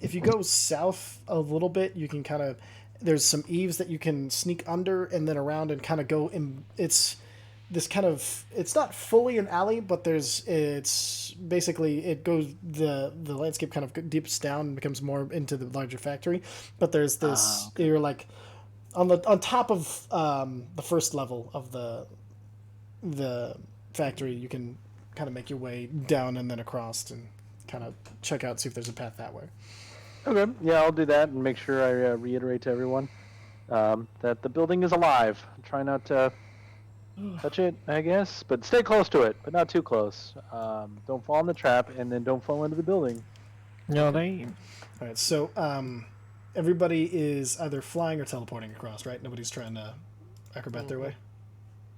If you go south a little bit, you can kind of. There's some eaves that you can sneak under and then around and kind of go in. It's this kind of. It's not fully an alley, but it's basically it goes the landscape kind of deeps down and becomes more into the larger factory. But there's this. Okay. You're like on top of the first level of the factory. You can kind of make your way down and then across and kind of check out, see if there's a path that way. Okay. Yeah, I'll do that and make sure I reiterate to everyone that the building is alive. Try not to touch it, I guess, but stay close to it, but not too close. Don't fall in the trap, and then don't fall into the building. No, they ain't. All right, so everybody is either flying or teleporting across, right? Nobody's trying to acrobat their way.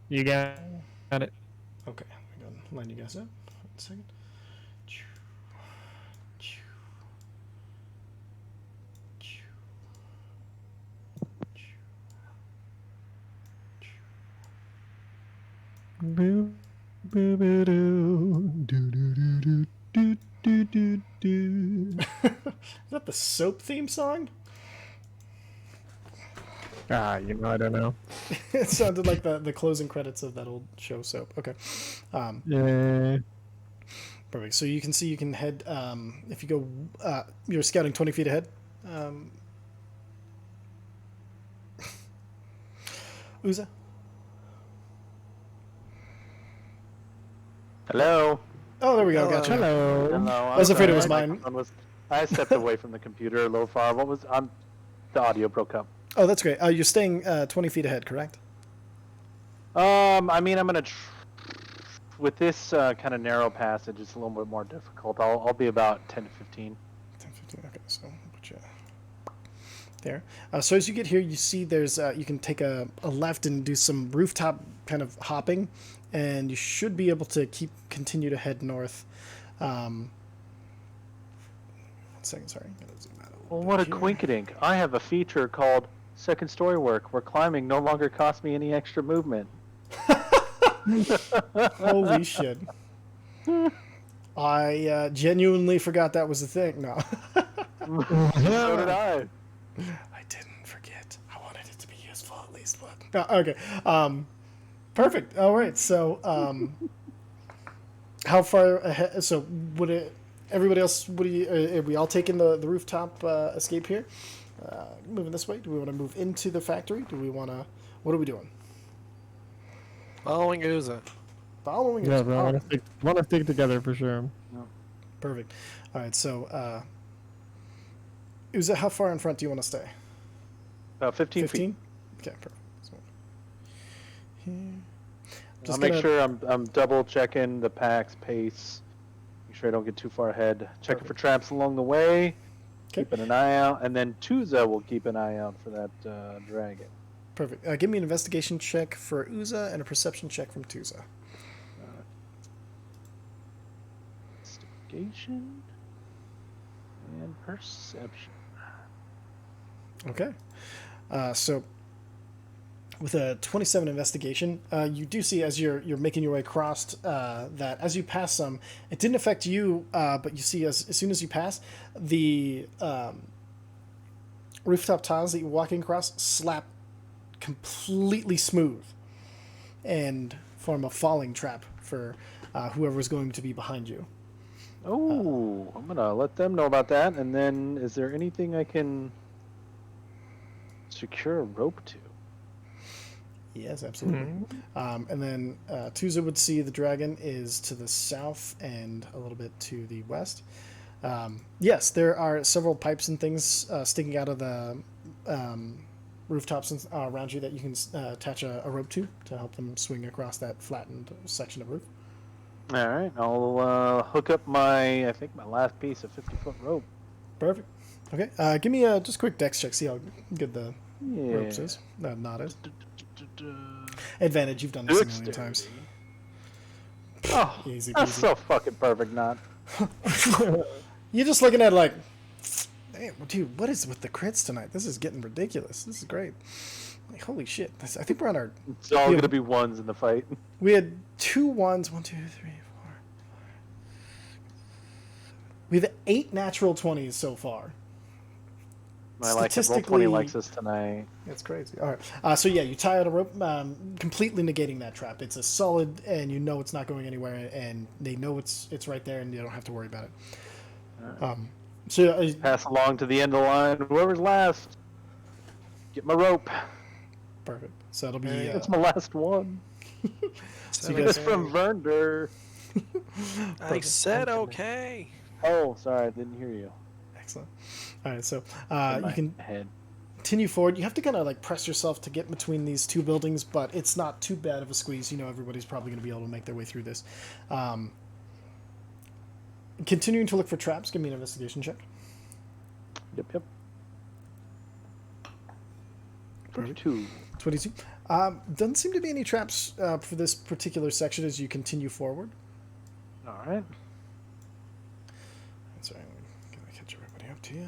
You got it. Okay, I'm gonna line you guys up. 1 second. Boo, boo, boo, doo, doo, doo, doo, doo, doo, doo, doo. Is that the soap theme song? I don't know. It sounded like the closing credits of that old show Soap. Okay. Yeah. Perfect. So you can see you can head if you go you're scouting 20 feet ahead. Uza. Hello. Oh, there we go. Gotcha. Hello. Hello. I was afraid it was sorry, mine. my microphone I stepped away from the computer a little far. What was? The audio broke up. Oh, that's great. You're staying 20 feet ahead, correct? I mean, I'm gonna. With this kind of narrow passage, it's a little bit more difficult. I'll be about 10 to 15. 10, 15. Okay, so we'll put you there. So as you get here, you see there's you can take a left and do some rooftop kind of hopping, and you should be able to continue to head north. 1 second, sorry. Gotta zoom out a little Well, bit what a here. quinkydink. I have a feature called Second Story Work, where climbing no longer costs me any extra movement. Holy shit. I genuinely forgot that was a thing. No. So did I. I didn't forget. I wanted it to be useful at least. But okay. Perfect. All right. So, how far ahead? So, would it? Everybody else? Would you? Are we all taking the rooftop escape here? Moving this way. Do we want to move into the factory? Do we want to? What are we doing? Following Uza. Following. Yeah, us. bro. Oh, Want to stick together for sure. perfect. All right. So, Uza, how far in front do you want to stay? About 15 feet. 15? Okay, perfect. So, here. I'll Just make gonna- sure I'm double checking the pack's pace. Make sure I don't get too far ahead. Checking for traps along the way. Okay. Keeping an eye out, and then Tuza will keep an eye out for that dragon. Perfect. Give me an investigation check for Uza and a perception check from Tuza. Investigation and perception. Okay. So with a 27 investigation, you do see as you're making your way across that as you pass some, it didn't affect you, but you see as soon as you pass, the rooftop tiles that you're walking across slap completely smooth and form a falling trap for whoever's going to be behind you. Oh, I'm gonna let them know about that. And then, is there anything I can secure a rope to? Yes, absolutely. And then Tuza would see the dragon is to the south and a little bit to the west. Yes, there are several pipes and things sticking out of the rooftops around you that you can attach a rope to help them swing across that flattened section of roof. All right, I'll hook up my last piece of 50-foot rope. Perfect. Okay, give me just a quick dex check. See how good the ropes is. Knot is. Advantage. You've done this a million times. Oh, Easy that's peasy. so fucking perfect, not. You're just looking at it like, damn, dude, what is with the crits tonight? This is getting ridiculous. This is great. Like, holy shit. I think we're on our... It's all gonna be ones in the fight. We had 2 1s. 1, 2, 3, 4. We have 8 natural 20s so far. I like it. Roll 20 likes us tonight. That's crazy. All right. So yeah, you tie out a rope, completely negating that trap. It's a solid, and you know it's not going anywhere, and they know it's right there, and you don't have to worry about it. Right. So pass along to the end of the line. Whoever's last, get my rope. Perfect. So it'll be. That's my last one. So you guys from Vernder. I said okay. Oh, sorry, I didn't hear you. Excellent. All right, so In you can my head. continue forward. You have to kind of like press yourself to get between these 2 buildings, but it's not too bad of a squeeze. You know, everybody's probably going to be able to make their way through this. Continuing to look for traps. Give me an investigation check. Yep. 22. 22. Doesn't seem to be any traps for this particular section as you continue forward. All right. Sorry, I'm gonna catch everybody up to you.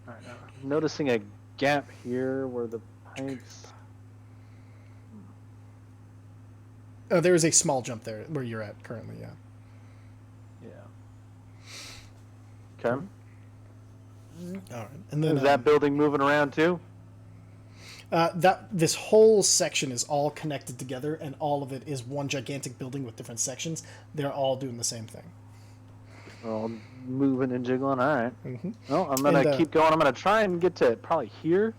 All right. Noticing a gap here where the pipes. There is a small jump there where you're at currently. Yeah. Okay. All right, and then Is that building moving around too? this whole section is all connected together, and all of it is one gigantic building with different sections. They're all doing the same thing. All moving and jiggling. All right. Mm-hmm. Well, I'm gonna keep going. I'm gonna try and get to probably here.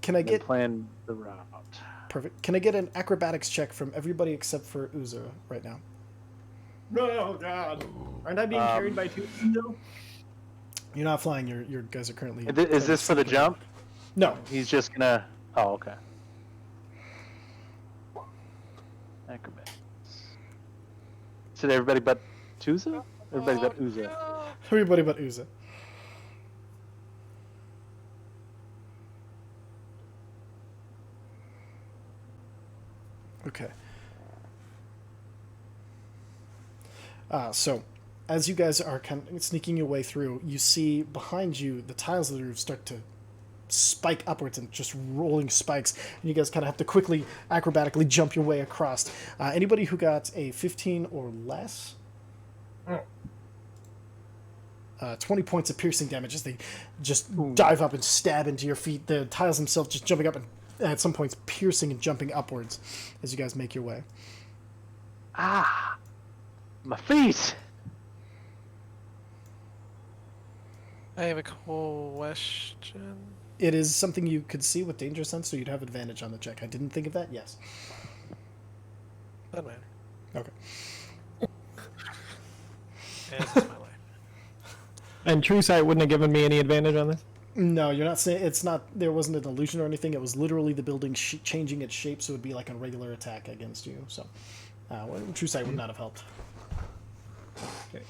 Can I and get plan the route? perfect? Can I get an acrobatics check from everybody except for Uzo right now? No, God. Aren't I being carried by 2 still? You're not flying. Your guys are currently. Is this for the jump? No. He's just gonna. Oh, okay. Acrobatics. Said everybody but Tuza? Everybody but Uza. No. Everybody but Uza. Okay. So, as you guys are kind of sneaking your way through, you see behind you the tiles of the roof start to spike upwards and just rolling spikes, and you guys kind of have to quickly acrobatically jump your way across. Anybody who got a 15 or less, 20 points of piercing damage as they just dive up and stab into your feet. The tiles themselves just jumping up and at some points piercing and jumping upwards as you guys make your way. Ah! My feet! I have a question. It is something you could see with danger sense, so you'd have advantage on the check. I didn't think of that. Yes. Doesn't matter. Okay. Yeah, this is my life. And True Sight wouldn't have given me any advantage on this? No, you're not saying it's not. There wasn't an illusion or anything. It was literally the building changing its shape, so it would be like a regular attack against you. So, True Sight would not have helped. Okay.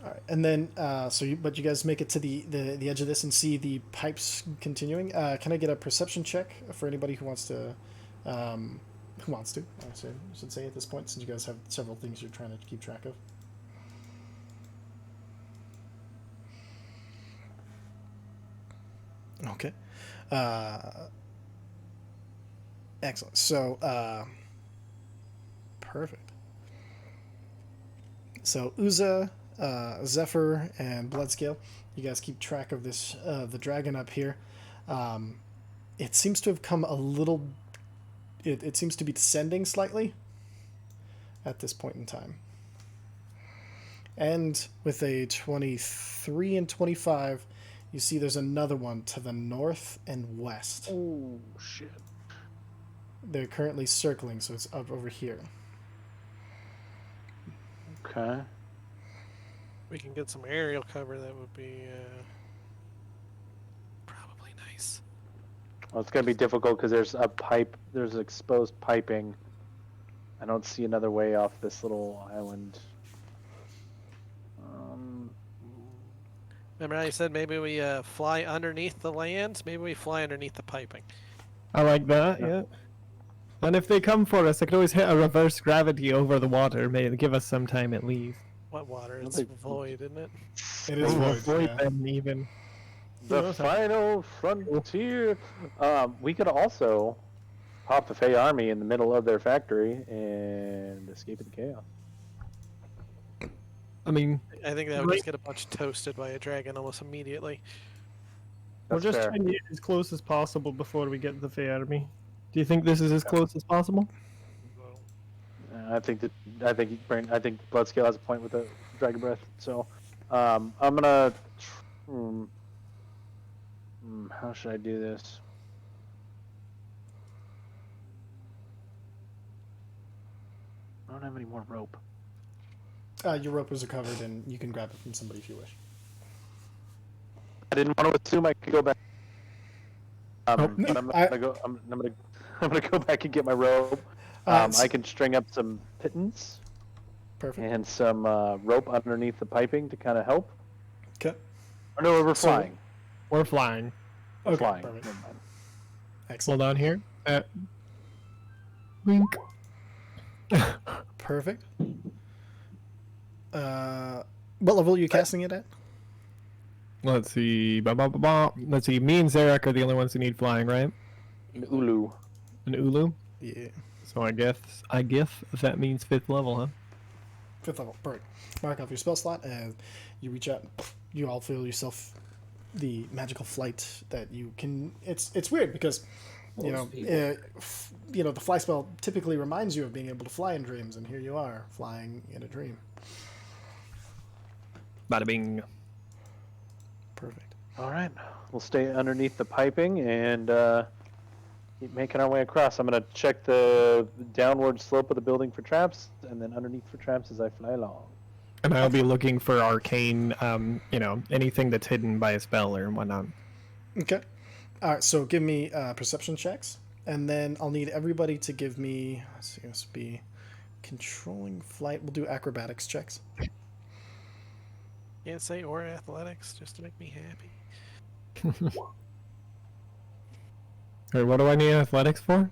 All right, and then but you guys make it to the edge of this and see the pipes continuing. Can I get a perception check for anybody who wants to? I should say at this point, since you guys have several things you're trying to keep track of. Okay. Excellent. So, perfect. So, Uza, Zephyr, and Bloodscale, you guys keep track of this, the dragon up here. It seems to have come a little... It seems to be descending slightly at this point in time. And with a 23 and 25... You see there's another one to the north and west. Oh, shit. They're currently circling, so it's up over here. Okay. We can get some aerial cover. That would be probably nice. Well, it's gonna be difficult because there's a pipe. There's exposed piping. I don't see another way off this little island. Remember how you said maybe we fly underneath the lands? Maybe we fly underneath the piping. I like that, yeah. And if they come for us, I could always hit a reverse gravity over the water. May give us some time at least. What water? It's think- void, isn't it? It is void. Avoid Yeah. them even. The knows how- final frontier. We could also pop the Fey army in the middle of their factory and escape the chaos. I mean, I think that would Right. just get a bunch toasted by a dragon almost immediately. we're That's just fair. trying to get as close as possible before we get the Fey army. Do you think this is as close as possible? I think Bloodscale has a point with the Dragon Breath. So, I'm gonna. How should I do this? I don't have any more rope. Your ropers are covered, and you can grab it from somebody if you wish. I didn't want to assume I could go back. no, But I'm I- gonna go. I'm gonna go back and get my rope. s- I can string up some pittance Perfect. and some rope underneath the piping to kind of help. Okay. Or no, we're So- flying. We're flying. We're Okay, flying. perfect. Never mind. Excellent. Hold on here. Wink. Perfect. What level are you casting it at? Let's see. Let's see. Me and Zarek are the only ones who need flying, right? Ulu. And Ulu. Yeah. So I guess that means 5th level, huh? 5th level. Perfect. Mark off your spell slot, and you reach out. You all feel yourself the magical flight that you can. It's weird because the fly spell typically reminds you of being able to fly in dreams, and here you are flying in a dream. Bada bing. Perfect. All right. We'll stay underneath the piping and keep making our way across. I'm gonna check the downward slope of the building for traps, and then underneath for traps as I fly along. And I'll be looking for arcane, anything that's hidden by a spell or whatnot. Okay. All right. So give me perception checks, and then I'll need everybody to give me. Let's see. This will be controlling flight. We'll do acrobatics checks. Can't say or athletics just to make me happy. Or what do I need athletics for?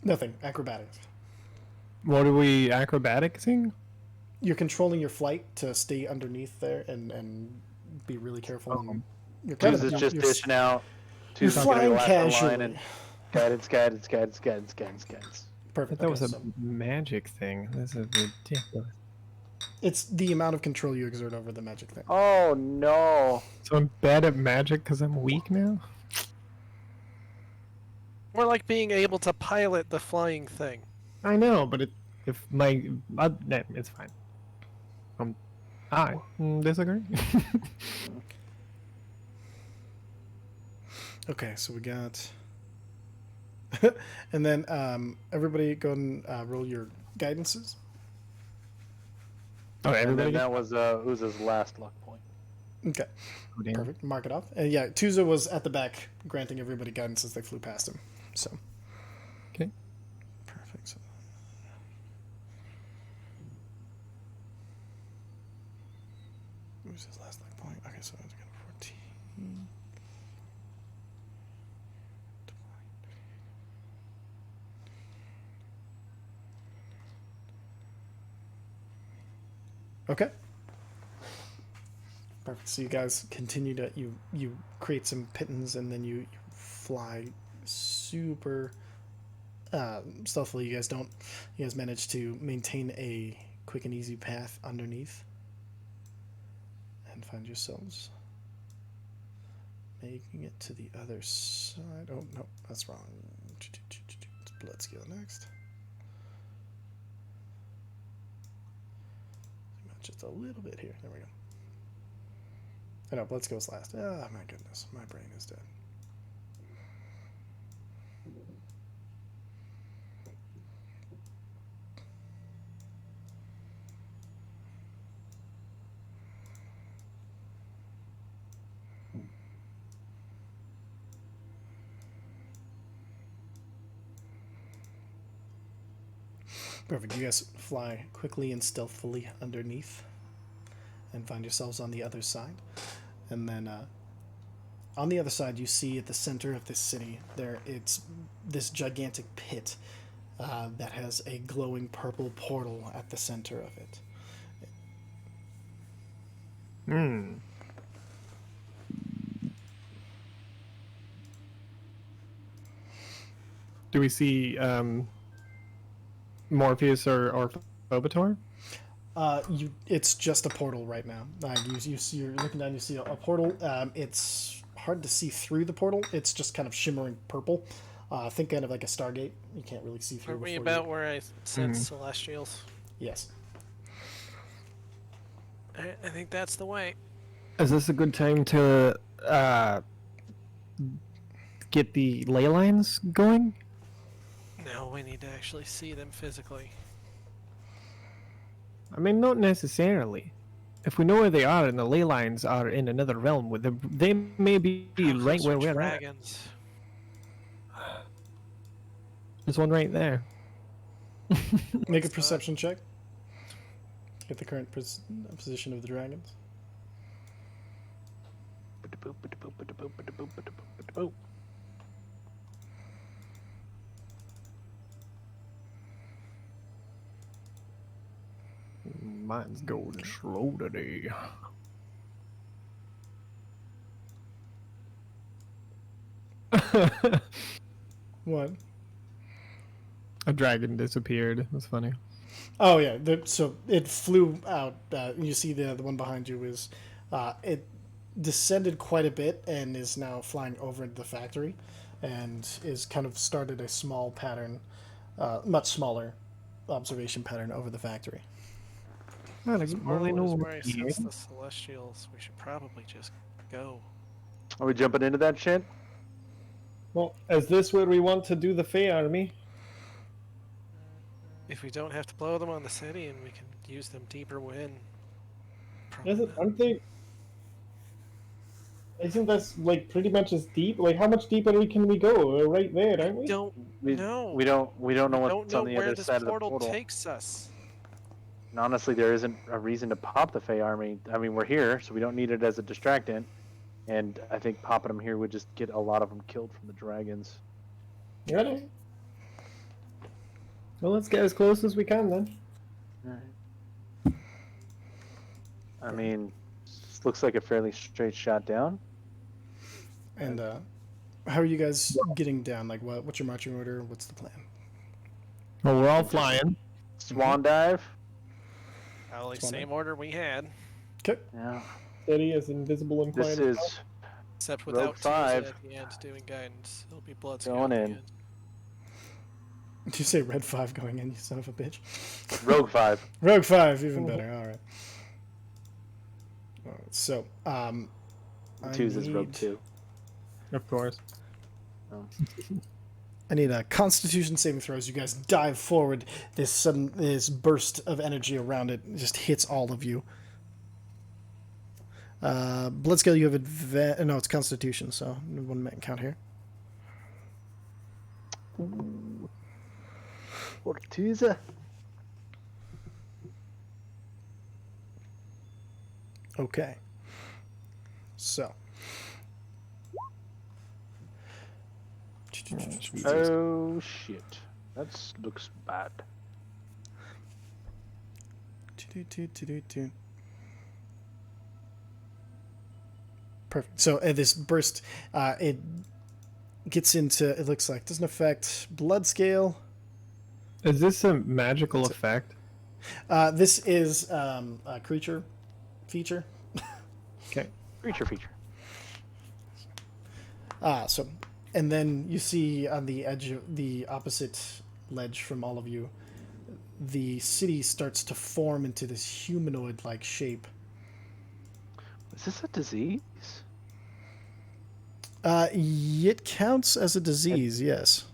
Nothing. Acrobatics. What are we acrobaticsing? You're controlling your flight to stay underneath there and be really careful. And you're kind Two's of is just you're, dishing out. you're Two's gonna flying go last in line casually. and guidance. Perfect. That Okay, was a so magic thing. This is ridiculous. it's the amount of control you exert over the magic thing. Oh no! So I'm bad at magic because I'm weak now? More like being able to pilot the flying thing. I know, but if my... nah, it's fine. I disagree. Okay, so we got, and then everybody go and roll your guidances. Oh, And everybody? then that was Uza's last luck point. Okay, Oh, damn. perfect. Mark it off. And yeah, Tuzo was at the back granting everybody guidance as they flew past him. So Okay. perfect. So, what was his last luck point? Okay, so it's got 14. Okay. Perfect. So you guys continue to you create some pittance and then you fly super stealthily. You guys manage to maintain a quick and easy path underneath and find yourselves making it to the other side. Oh no, that's wrong. Blood skill next. Just a little bit here. There we go. I know, blood skills last. Ah, my goodness. My brain is dead. Perfect. You guys fly quickly and stealthily underneath and find yourselves on the other side. And then on the other side, you see at the center of this city, it's this gigantic pit that has a glowing purple portal at the center of it. Hmm. Do we see Morpheus or Phobator? It's just a portal right now. You're looking down. You see a portal. It's hard to see through the portal. It's just kind of shimmering purple. Think kind of like a Stargate. You can't really see through. Are we before about you... where I said celestials? Yes. I think that's the way. Is this a good time to get the ley lines going? No, we need to actually see them physically. I mean, not necessarily. If we know where they are and the ley lines are in another realm, with them, they may be How right close where are we're at. dragons? There's one right there. Make a perception check. Get the current position of the dragons. Mine's going slow today. What? A dragon disappeared. That's funny. Oh yeah. So it flew out. You see the one behind you is it descended quite a bit and is now flying over the factory, and is kind of started a small pattern, much smaller observation pattern over the factory. This portal is where I sense the celestials. We should probably just go. Are we jumping into that shit? Well, is this where we want to do the Fey army? If we don't have to blow them on the city and we can use them deeper within. probably Isn't not. aren't they? Isn't this like pretty much as deep? Like how much deeper can we go? We're right there, aren't we? Don't We know. we don't know We don't what's know on the where other this side of the portal portal. takes us. And honestly, there isn't a reason to pop the Fey army. I mean, we're here, so we don't need it as a distractant. And I think popping them here would just get a lot of them killed from the dragons. Really? Well, let's get as close as we can then. Alright. I mean, this looks like a fairly straight shot down. And how are you guys getting down? Like, what's your marching order? What's the plan? Well, we're all flying. Swan dive. Probably It's one same order we had, Okay. Yeah. Steady as invisible and This flying. is except Rogue without Tuesday 5. at the end doing guidance. It'll be blood Going in. Did you say Red 5 going in, you son of a bitch? Rogue 5. Rogue 5, even better. All right. So, I Twos is Rogue need- 2. Of course. I need a Constitution saving throws. You guys dive forward. This burst of energy around it just hits all of you. Blood scale, you have no, it's Constitution, so one man count here. Ortiza. Okay. So. Oh shit. That looks bad. Perfect. So this burst, it gets into. It looks like doesn't affect blood scale. Is this a magical effect? This is a creature feature. Okay. Creature feature. So, and then you see on the edge of the opposite ledge from all of you, the city starts to form into this humanoid-like shape. Is this a disease? It counts as a disease, yes.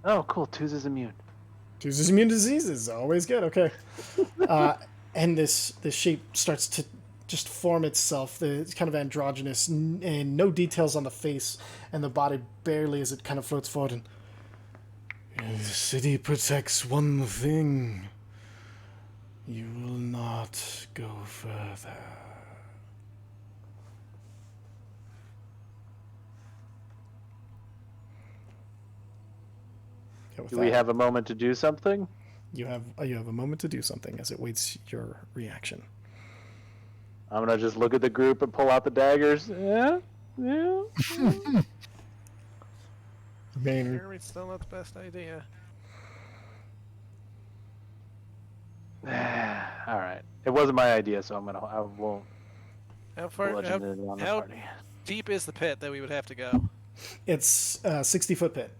Oh, cool. Twos is immune. Chooses immune diseases, always good. Okay, and this shape starts to just form itself. It's kind of androgynous, and no details on the face and the body, barely as it kind of floats forward. And The city protects one thing. You will not go further. Okay, with Do we that, have a moment to do something? you have a moment to do something as it waits your reaction. I'm gonna just look at the group and pull out the daggers. Yeah, yeah. I mean, Sure, it's still not the best idea. All right. It wasn't my idea, so I won't How far? bludgeon it on the how party. deep is the pit that we would have to go? It's a 60-foot pit.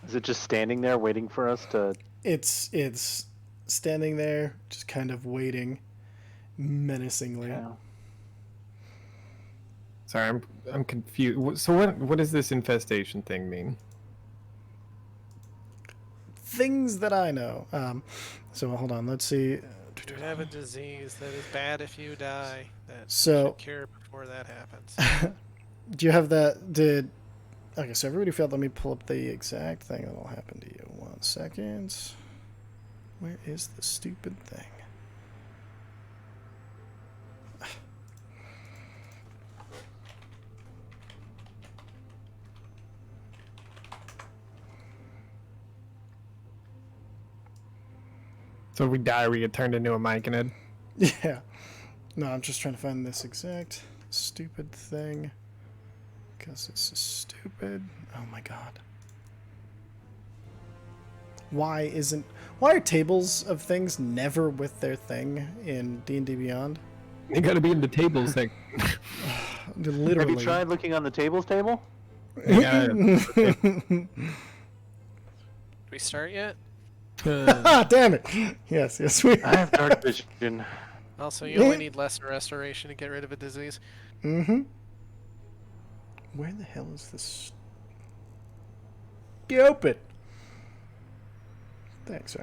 Is it just standing there waiting for us to? It's standing there, just kind of waiting menacingly. Yeah. sorry, I'm confused. So what does this infestation thing mean? Things that I know. So hold on, let's see. You have a disease that is bad if you die. That So- should cure before that happens. Do you have that? Okay, so everybody failed. Let me pull up the exact thing that'll happen to you. 1 second. Where is the stupid thing? So if we die, we get turned into a myconid. Yeah. No, I'm just trying to find this exact stupid thing. Because this is stupid. Oh my god. Why are tables of things never with their thing in D&D Beyond? You gotta be in the tables thing. Literally. Have you tried looking on the tables table? Yeah. Did we start yet? Ah, damn it! Yes, we. I have dark vision. Also, you only need lesser restoration to get rid of a disease. Mm-hmm. Where the hell is this? Be open. Thanks.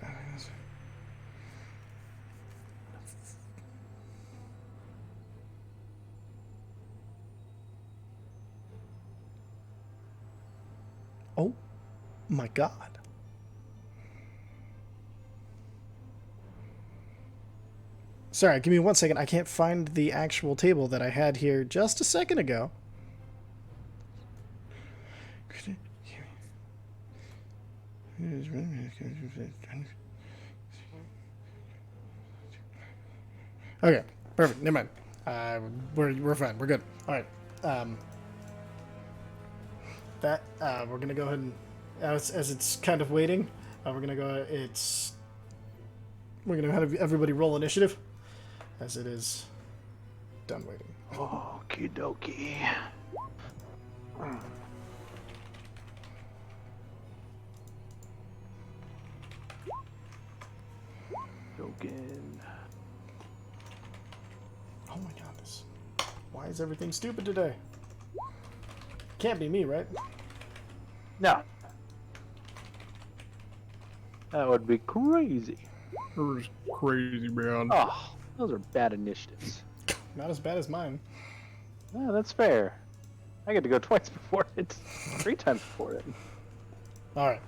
Oh my god. Sorry, give me 1 second. I can't find the actual table that I had here just a second ago. Okay, perfect. Never mind. We're fine. We're good. All right. We're gonna go ahead and as it's kind of waiting. We're gonna go. We're gonna have everybody roll initiative, as it is done waiting. Okie dokie. Token. Oh my god, why is everything stupid today? Can't be me, right? No. That would be crazy. Crazy, man. Oh, those are bad initiatives. Not as bad as mine. Yeah, that's fair. I get to go twice before it. 3 times before it. Alright.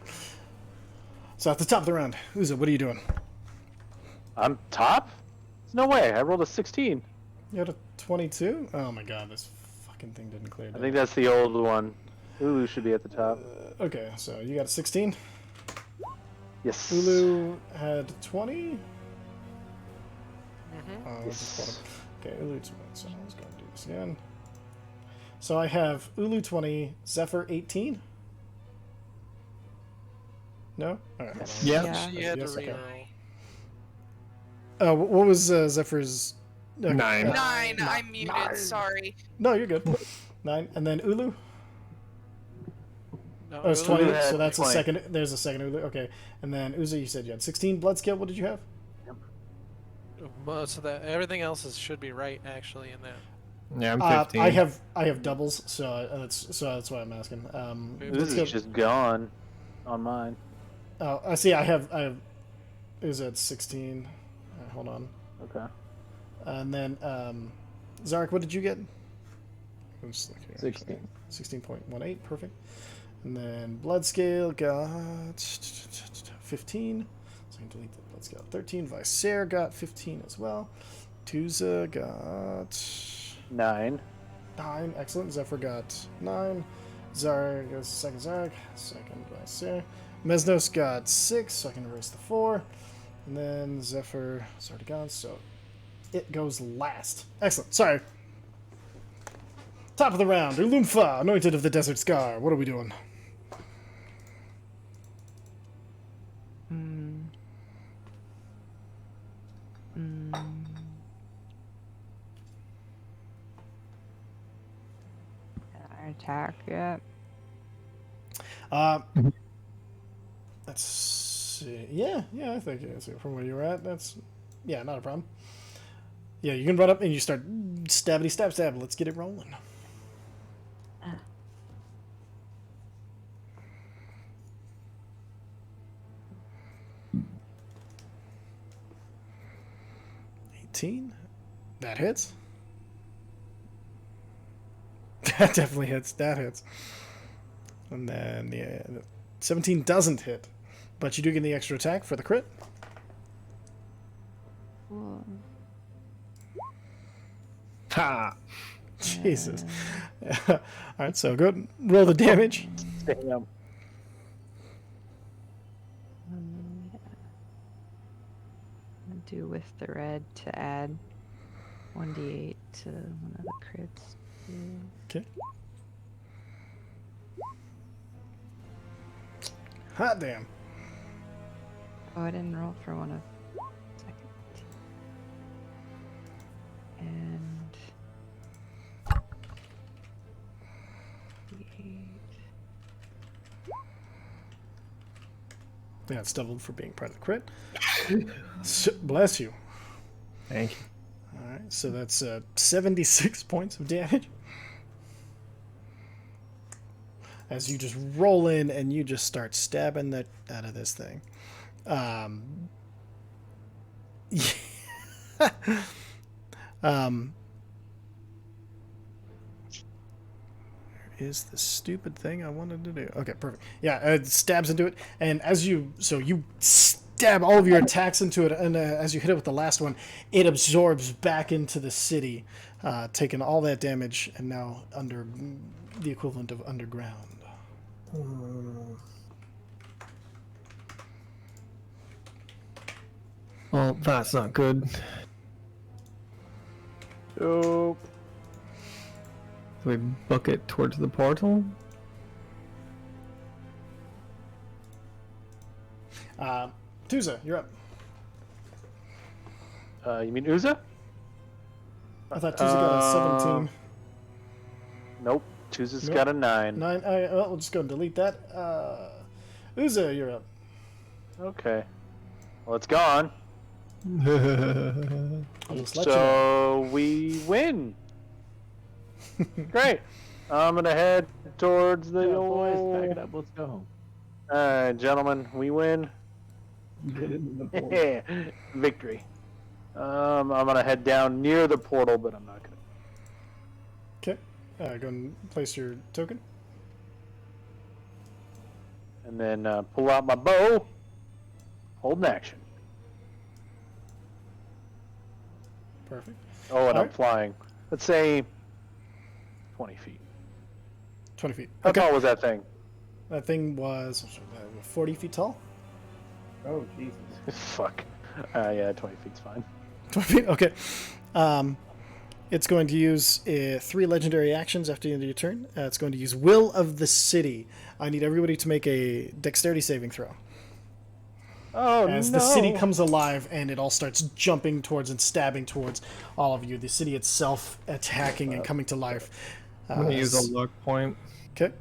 So at the top of the round, Uza, what are you doing? I'm top? There's no way. I rolled a 16. You had a 22? Oh my god, this fucking thing didn't clear. I think that's the old one. Ulu should be at the top. Okay, so you got a 16. Yes. Ulu had 20. Mm-hmm. Yes. Okay, Ulu 20. So let's go and do this again. So I have Ulu 20, Zephyr 18. No? Alright. hold on. Yeah. Yeah. She had to Yes, okay. reroll. What was Zephyr's? Okay, 9. 9. I'm muted. Sorry. No, you're good. 9. And then Ulu? No, Oh, it's Ulu 20. had So that's 20. a second. There's a second Ulu. Okay. And then Uza, you said you had 16 blood scale. What did you have? Most of that, everything else should be right actually in that. Yeah, I'm 15. I have doubles, so that's why I'm asking. Blood This scale- is just gone on mine. Oh, I see. I have. Uza at 16. Hold on. Okay. And then Zarek, what did you get? Let's look here. 16. 16.18, perfect. And then blood scale got 15. So I can delete the blood scale. 13. Vicer got 15 as well. Tuza got 9. 9. Excellent. Zephyr got 9. Zarg goes second Zarg. Second Vicer. Mesnos got 6, so I can erase the 4. And then Zephyr is already gone, so it goes last. Excellent. Sorry. Top of the round. Ulumfa, anointed of the Desert Scar. What are we doing? Attack yet? Let's see. Yeah, I think from where you were at, that's not a problem. Yeah, you can run up and you start stabbity stab stab. Let's get it rolling. That hits. That definitely hits. That hits. And then the 17 doesn't hit, but you do get the extra attack for the crit. Cool. Ha! Jesus. All right, so go ahead and roll the damage. Damn. I'll do with the red to add 1d8 to one of the crits. Okay. Hot damn. Oh, I didn't roll for one of second. And d8. Yeah, it's doubled for being part of the crit. Bless you. Thank you. All right, so that's 76 points of damage. As you just roll in and you just start stabbing that out of this thing. Yeah. Where is the stupid thing I wanted to do? Okay, perfect. Yeah, it stabs into it, and as you stab all of your attacks into it, and as you hit it with the last one, it absorbs back into the city, taking all that damage, and now under the equivalent of underground. Well, that's not good. Dope. Do we book it towards the portal? Tuza, you're up. You mean Uza? I thought Tuza got a 17. Nope. Tuza's Nope. got a 9. 9. Well, we'll just go and delete that. Uza, you're up. Okay. Well, it's gone. I'll just let you know. So we win. Great. I'm gonna head towards the Yeah, old... boys, back it up. Let's go home. Alright, gentlemen, we win. Get it in the portal. Victory. I'm gonna head down near the portal, but I'm not gonna. Okay. Go and place your token. And then pull out my bow. Hold an action. Perfect. Oh, and I'm Alright. flying. Let's say 20 feet. 20 feet. How Okay. tall was that thing? That thing was 40 feet tall. Oh, Jesus. Fuck. Yeah, 20 feet's fine. 20 feet? Okay. It's going to use 3 legendary actions after the end of your turn. It's going to use Will of the City. I need everybody to make a dexterity saving throw. Oh, As no. the city comes alive and it all starts jumping towards and stabbing towards all of you. The city itself attacking and coming to life. I'm gonna use a luck point. Okay.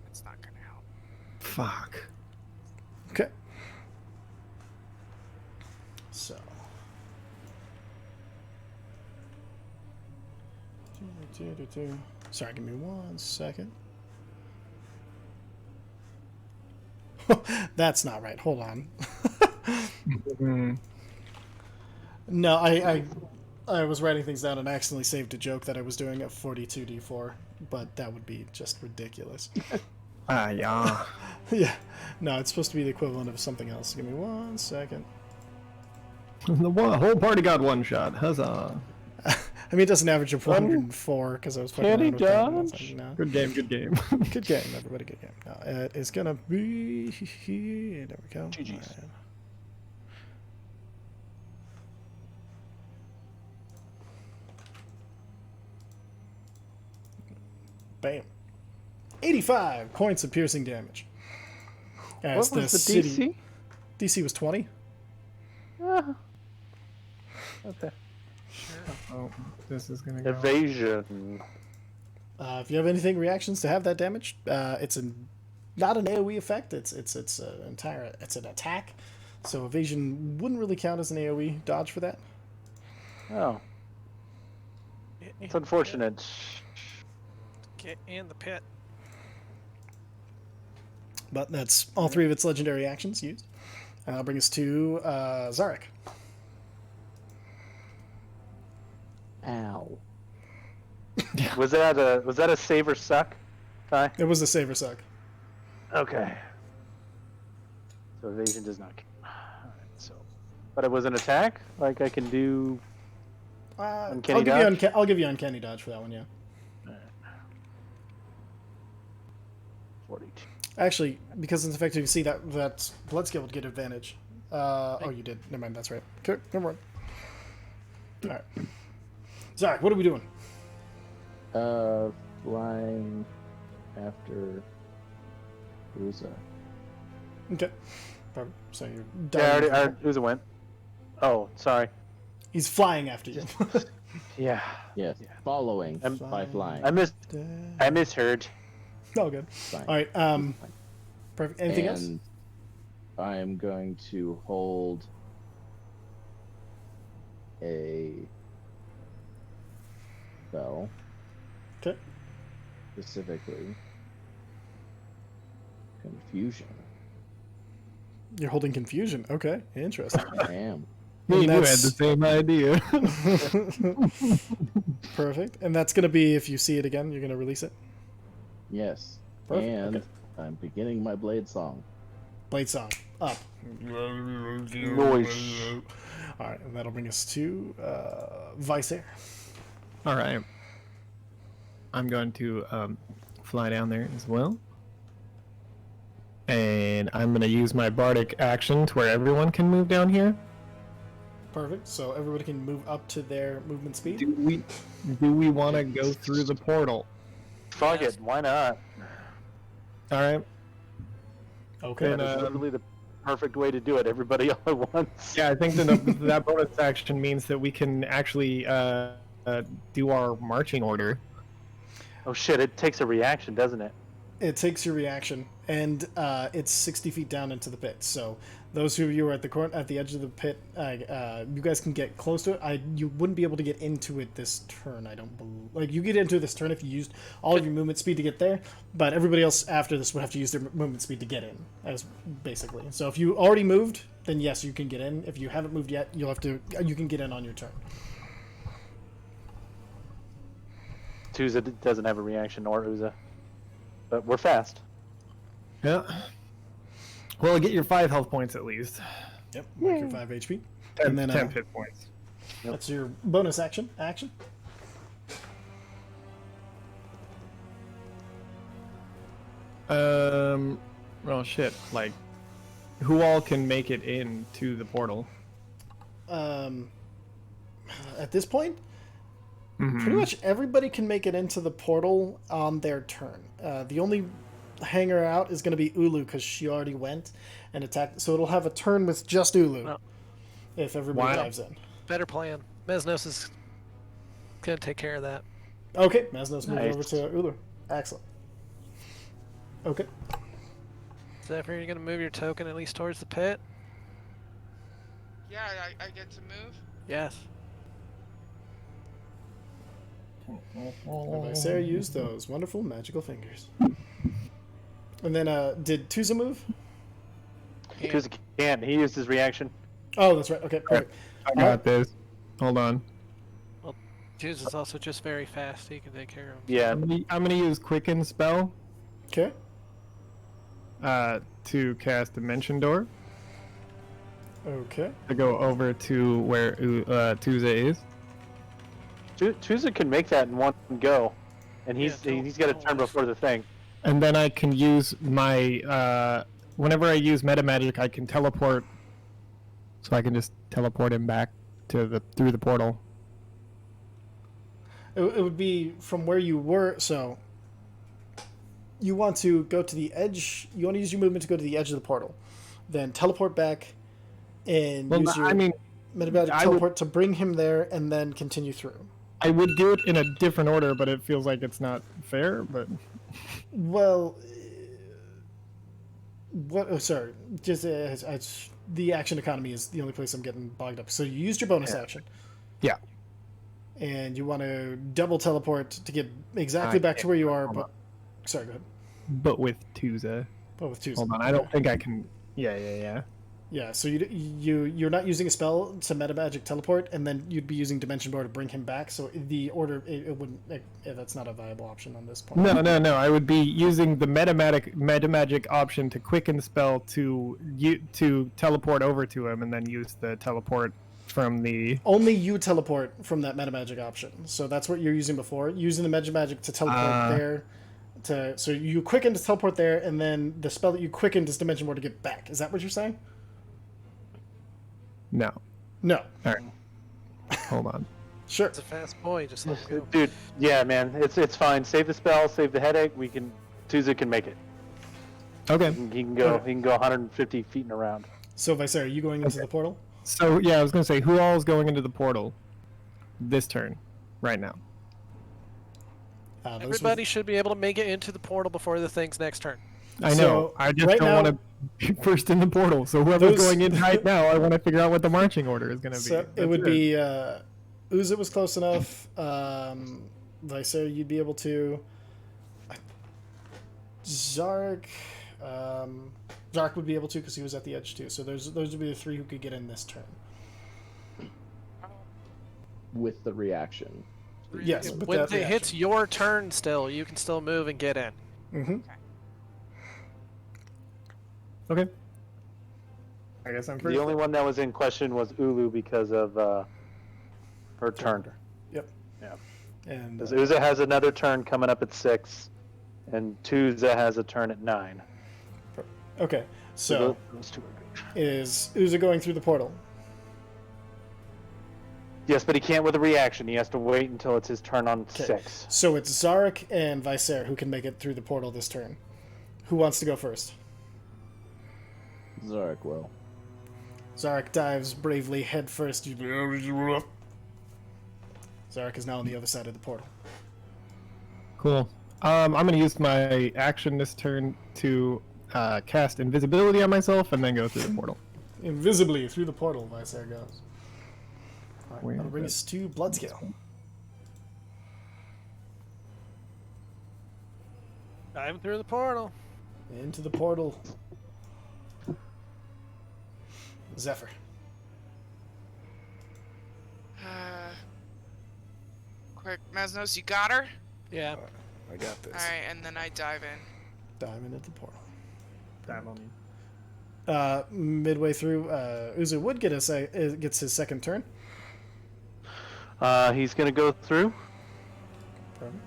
It's not gonna help. Fuck. Okay. So. Sorry, give me 1 second. That's not right. Hold on. Mm. No, I was writing things down and accidentally saved a joke that I was doing at 42d4, but that would be just ridiculous. Ah, yeah. Yeah. No, it's supposed to be the equivalent of something else. Give me 1 second. Whole party got one shot. Huzzah. I mean, it doesn't average of 104 because I was fucking Kenny around with that. And I was Dodge. like, no. Good game, good game. Good game, everybody. Good game. No, it is gonna be. There we go. GG's. Alright. Bam. 85 points of piercing damage. As What was the city DC? DC was 20. Ah. Okay. Oh, this is gonna go. Evasion. If you have anything reactions to have that damage, it's not an AOE effect. It's an attack. So evasion wouldn't really count as an AOE dodge for that. Oh, it's unfortunate. Get in the pit. But that's all 3 of its legendary actions used. That'll bring us to Zarek. Ow. Was that a save or suck? Ty? It was a save or suck. Okay. So evasion does not count. Alright, so, but it was an attack. Like I can do. Uncanny dodge? I'll give you uncanny dodge for that one. Yeah. 42. Actually, because it's effective, you see that blood skill would get advantage. Oh, you did. Never mind. That's right. Okay, never mind. All right. Zarek, what are we doing? Flying after Uza. Okay. Perfect. So you're Yeah, done. Uza went. Oh, sorry. He's flying after you. Yeah, Yes, following I'm by flying. I misheard. Oh, good. Fine. All right. Perfect. Anything else? And I am going to hold a spell, Okay. specifically confusion. You're holding confusion. Okay. Interesting. I am. Me and you had that's- the same idea. Perfect. And that's going to be, if you see it again, you're going to release it. Yes. Perfect, And okay. I'm beginning my blade song. Blade song. Up. Noise. All right. And that'll bring us to Vice-Air. All right. I'm going to fly down there as well. And I'm going to use my bardic action to where everyone can move down here. Perfect. So everybody can move up to their movement speed. Do we want to go through the portal? Fuck it, why not? All right. Okay. And, That's literally the perfect way to do it. Everybody all at once. Yeah, I think that bonus action means that we can actually do our marching order. Oh shit! It takes a reaction, doesn't it? It takes your reaction, and it's 60 feet down into the pit. So those of you who are at the edge of the pit, you guys can get close to it. You wouldn't be able to get into it this turn. I don't believe. Like you get into this turn if you used all of your movement speed to get there, but everybody else after this would have to use their movement speed to get in, as basically. So if you already moved, then yes, you can get in. If you haven't moved yet, you can get in on your turn. Tuza doesn't have a reaction, or Uza, but we're fast. Yeah. Well, get your 5 health points at least. Yep. Mark your 5 HP. 10, And then 10 hit points. that's your bonus action. Well, shit. Like, who all can make it into the portal? At this point, Mhm. pretty much everybody can make it into the portal on their turn. The only hanger out is going to be Ulu because she already went and attacked. So it'll have a turn with just Ulu Oh. if everybody Wow. dives in. Better plan. Mesnos is gonna take care of that. Okay, Masnos moving Nice. over to Ulu. Excellent. Okay. Zephyr, you're gonna move your token at least towards the pit? Yeah, I get to move. Yes. And Sarah used those wonderful magical fingers. And then, did Tuza move? can't. Tuesday can't. He used his reaction. Oh, that's right. Okay, perfect. I got this. Hold on. Juice is also just very fast. He can take care of him. Yeah. I'm gonna use Quicken spell Okay. to cast Dimension Door Okay. to go over to where Tuza is. Tuesday can make that in one go, and he's Yeah, he's got a turn before the thing. And then I can use my whenever I use meta magic, I can teleport. So I can just teleport him back to through the portal. It would be from where you were. So you want to go to the edge. You want to use your movement to go to the edge of the portal, then teleport back, and Well, use your I mean, meta magic I teleport to bring him there, and then continue through. I would do it in a different order, but it feels like it's not fair. But Well, what? Oh, sorry. Just the action economy is the only place I'm getting bogged up. So you used your bonus action. Yeah. And you want to double teleport to get exactly back to where you are. Hold But on. sorry, go ahead. but with Tuza. But with Tuesday. Hold on, I don't think I can. Yeah. Yeah, so you're not using a spell to meta magic teleport, and then you'd be using Dimension Door to bring him back. So the order it wouldn't. That's not a viable option on this point. No. I would be using the meta magic option to quicken spell to teleport over to him, and then use the teleport from the. Only you teleport from that meta magic option. So that's what you're using before. Using the meta magic to teleport there. So you quicken to teleport there, and then the spell that you quickened is Dimension Door to get back. Is that what you're saying? No. No. All right. Hold on. Sure. It's a fast boy. Just let him go. Dude, yeah, man, it's fine. Save the spell, save the headache. Tuesday can make it. Okay. He can go 150 feet and around. So Vicer, are you going into the portal? So yeah, I was gonna say, who all is going into the portal this turn, right now? Those Everybody should be able to make it into the portal before the thing's next turn. I So, know. I just right don't now- want to be first in the portal. So whoever's Those- going in right now, I want to figure out what the marching order is gonna be. So it That's would be Uza was close enough. Vicer, you'd be able to. Zarek, Zarek would be able to because he was at the edge too. So those would be the three who could get in this turn. With the reaction. Yes, but When that it hits your turn, still you can still move and get in. Mm-hmm. Okay. I guess I'm first. The only one that was in question was Ulu because of her turn. Yep. Yeah. And Because Uza has another turn coming up at 6, and Tuesday has a turn at 9. okay, so those two are good. is Uza going through the portal? Yes, but he can't with a reaction. He has to wait until it's his turn on 6. So it's Zarek and Vicer who can make it through the portal this turn. Who wants to go first? Zarek will. Zarek dives bravely head first. Zarek is now on the other side of the portal. Cool. I'm gonna use my action this turn to cast invisibility on myself and then go through the portal. Invisibly through the portal, Vicer goes. Alright, Where that'll bring is us to Bloodscale. I'm through the portal. Into the portal. Zephyr. Quick, Mesnos, you got her? Yeah. I got this. Alright, and then I dive in. Diamond at the portal. Time on me. Midway through, Uzu would get gets his second turn. He's going to go through. Pardon?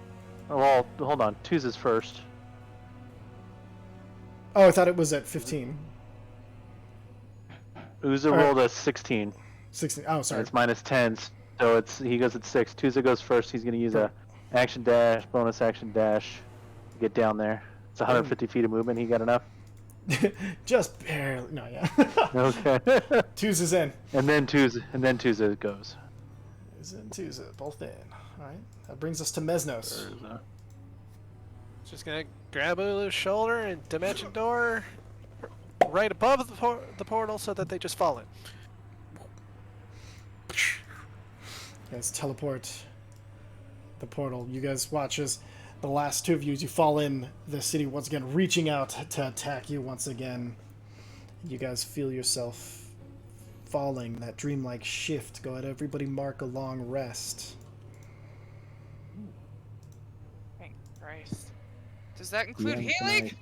Oh, well, hold on. Tuesday's first. Oh, I thought it was at 15. Uza Alright. rolled a 16. 16. Oh, And sorry. it's minus 10, so he goes at 6. Tuesday goes first. He's going to use a action dash, bonus action dash to get down there. It's 150 feet of movement. He got enough? Just barely. No, yeah. Okay. Twos is in. and then Tuesday goes. Is in, twos both in. Alright. That brings us to Mesnos. Just gonna grab Ulu's shoulder and dimension door right above the portal so that they just fall in. You guys teleport the portal. You guys watch as the last two of you, as you fall in the city once again, reaching out to attack you once again. You guys feel yourself falling, that dreamlike shift. Go ahead, everybody mark a long rest. Thank Christ. Does that include Yeah, healing?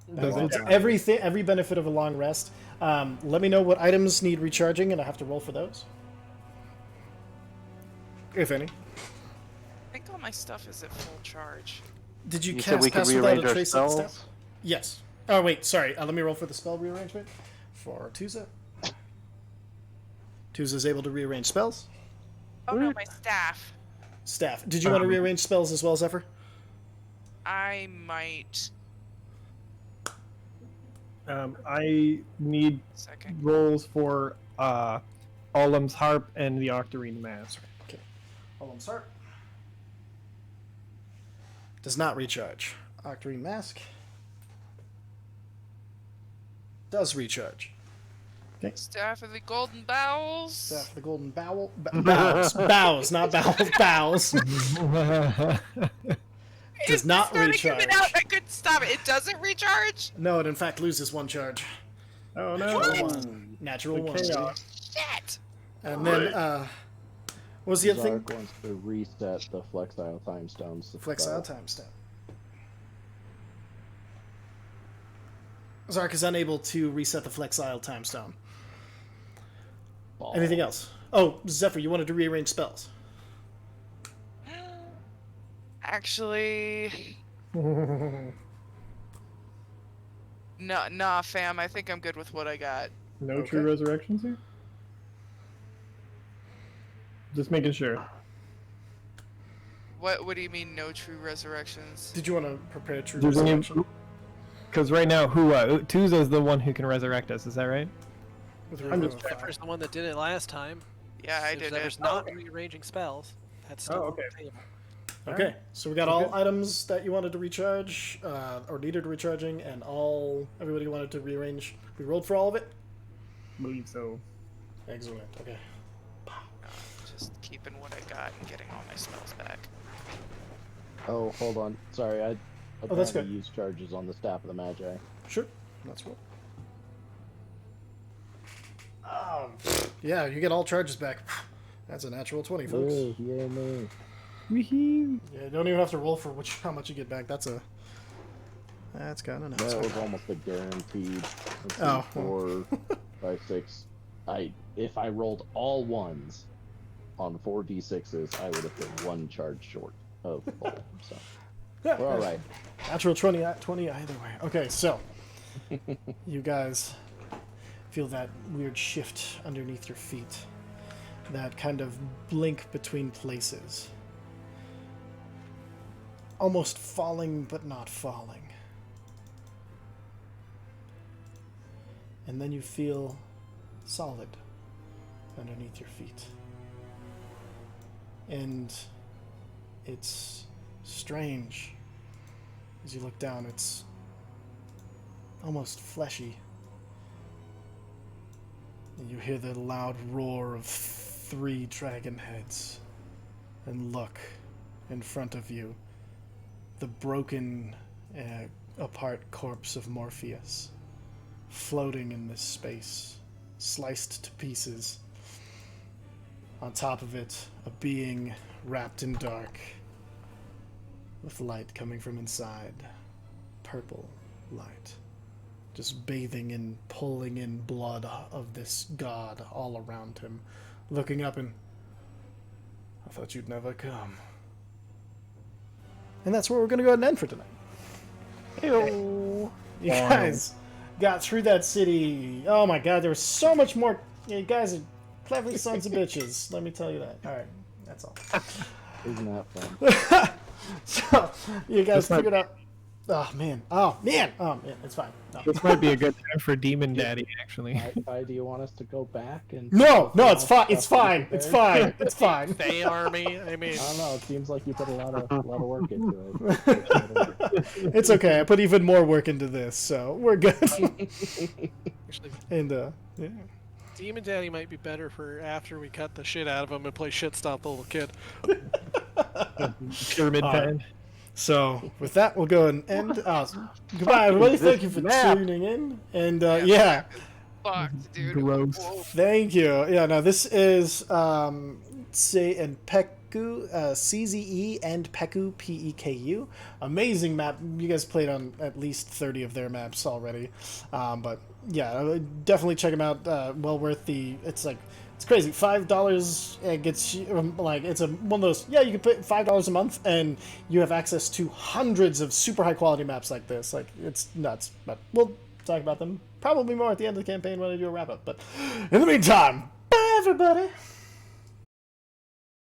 That includes everything, every benefit of a long rest. Let me know what items need recharging, and I have to roll for those. If any. I think all my stuff is at full charge. Did you, You said cast we could Pass Without rearrange a our Trace step? spells? Yes. Oh, wait, sorry. Let me roll for the spell rearrangement for Tuza. Tuza's able to rearrange spells. Oh no, my staff. Staff. Did you want to rearrange spells as well, Zephyr? I might. I need Second. rolls for Olim's Harp and the Octarine Mask. Okay. Hold on, start. Does not recharge. Octarine Mask does recharge. Staff of the Golden Bowels. Staff of the Golden Bowel. Bows. Bows, not bowels. Bows. Does It's not starting recharge. coming out. I couldn't stop it. It doesn't recharge. No, it in fact loses one charge. Oh no! Natural one. Natural one. Chaos. Shit. And then, what was the other thing? Zark wants to reset the Flexile Time Stones. Flexile time step. Zark is unable to reset the Flexile time stone. Anything else? Oh, Zephyr, you wanted to rearrange spells. Actually, nah, fam. I think I'm good with what I got. No Okay. true resurrections here? Just making sure. What do you mean, no true resurrections? Did you want to prepare true There's any- resurrection? Because right now, Tuza's the one who can resurrect us, is that right? With I'm removal just- of fire? Zephyrs the one that did it last time. Yeah, I If did Zephyrs it. not rearranging spells. That's still Oh, on okay. the table. Okay, so we got all items that you wanted to recharge, or needed recharging, and everybody wanted to rearrange. We rolled for all of it? believe so. Excellent, okay. Just keeping what I got and getting all my spells back. Oh, hold on. Sorry, I Oh, that's apparently good. used charges on the Staff of the Magi. Sure, that's cool. Yeah, you get all charges back. That's a natural 20, folks. Yay, yay, me. Wee-hee. Yeah, you don't even have to roll for how much you get back. That's kind of nice. That was almost a guaranteed. Let's see, Oh. 4, 5, 6. If I rolled all ones on 4d6s, I would have been one charge short of full. So Yeah, we're all right. Natural 20 either way. Okay, so you guys feel that weird shift underneath your feet. That kind of blink between places. Almost falling, but not falling. And then you feel solid underneath your feet. And it's strange. As you look down, it's almost fleshy. And you hear the loud roar of 3 dragon heads. And look in front of you, the broken, apart corpse of Morpheus, floating in this space, sliced to pieces. On top of it, a being wrapped in dark, with light coming from inside. Purple light. Just bathing in, pulling in blood of this god all around him. Looking up and... I thought you'd never come. And that's where we're going to go ahead and end for tonight. Ew. You guys got through that city. Oh my god, there was so much more. You guys are clever sons of bitches. Let me tell you that. Alright, that's all. Isn't that fun? So, you guys figured out. Oh man. It's fine. No. This might be a good time for Demon Daddy, actually. Do you want us to go back and? No, it's fine. It's fine. It's fine. It's fine. Fey army. I mean, I don't know. It seems like you put a lot of work into it. It's okay. I put even more work into this, so we're good. actually, And yeah. Demon Daddy might be better for after we cut the shit out of him and play shit stop the little kid. Pyramid Alright. Pen. So with that, we'll go and end. Goodbye, everybody. Thank you for tuning in. And yeah, fucked, dude. Gross. Whoa. Thank you. Yeah, no, this is Say and Peku, CZE and Peku, Peku. Amazing map. You guys played on at least 30 of their maps already. But yeah, definitely check them out. Well worth the. It's crazy. $5 gets you it's one of those. Yeah, you can put $5 a month and you have access to hundreds of super high quality maps like this. Like it's nuts. But we'll talk about them probably more at the end of the campaign when I do a wrap up. But in the meantime, bye everybody.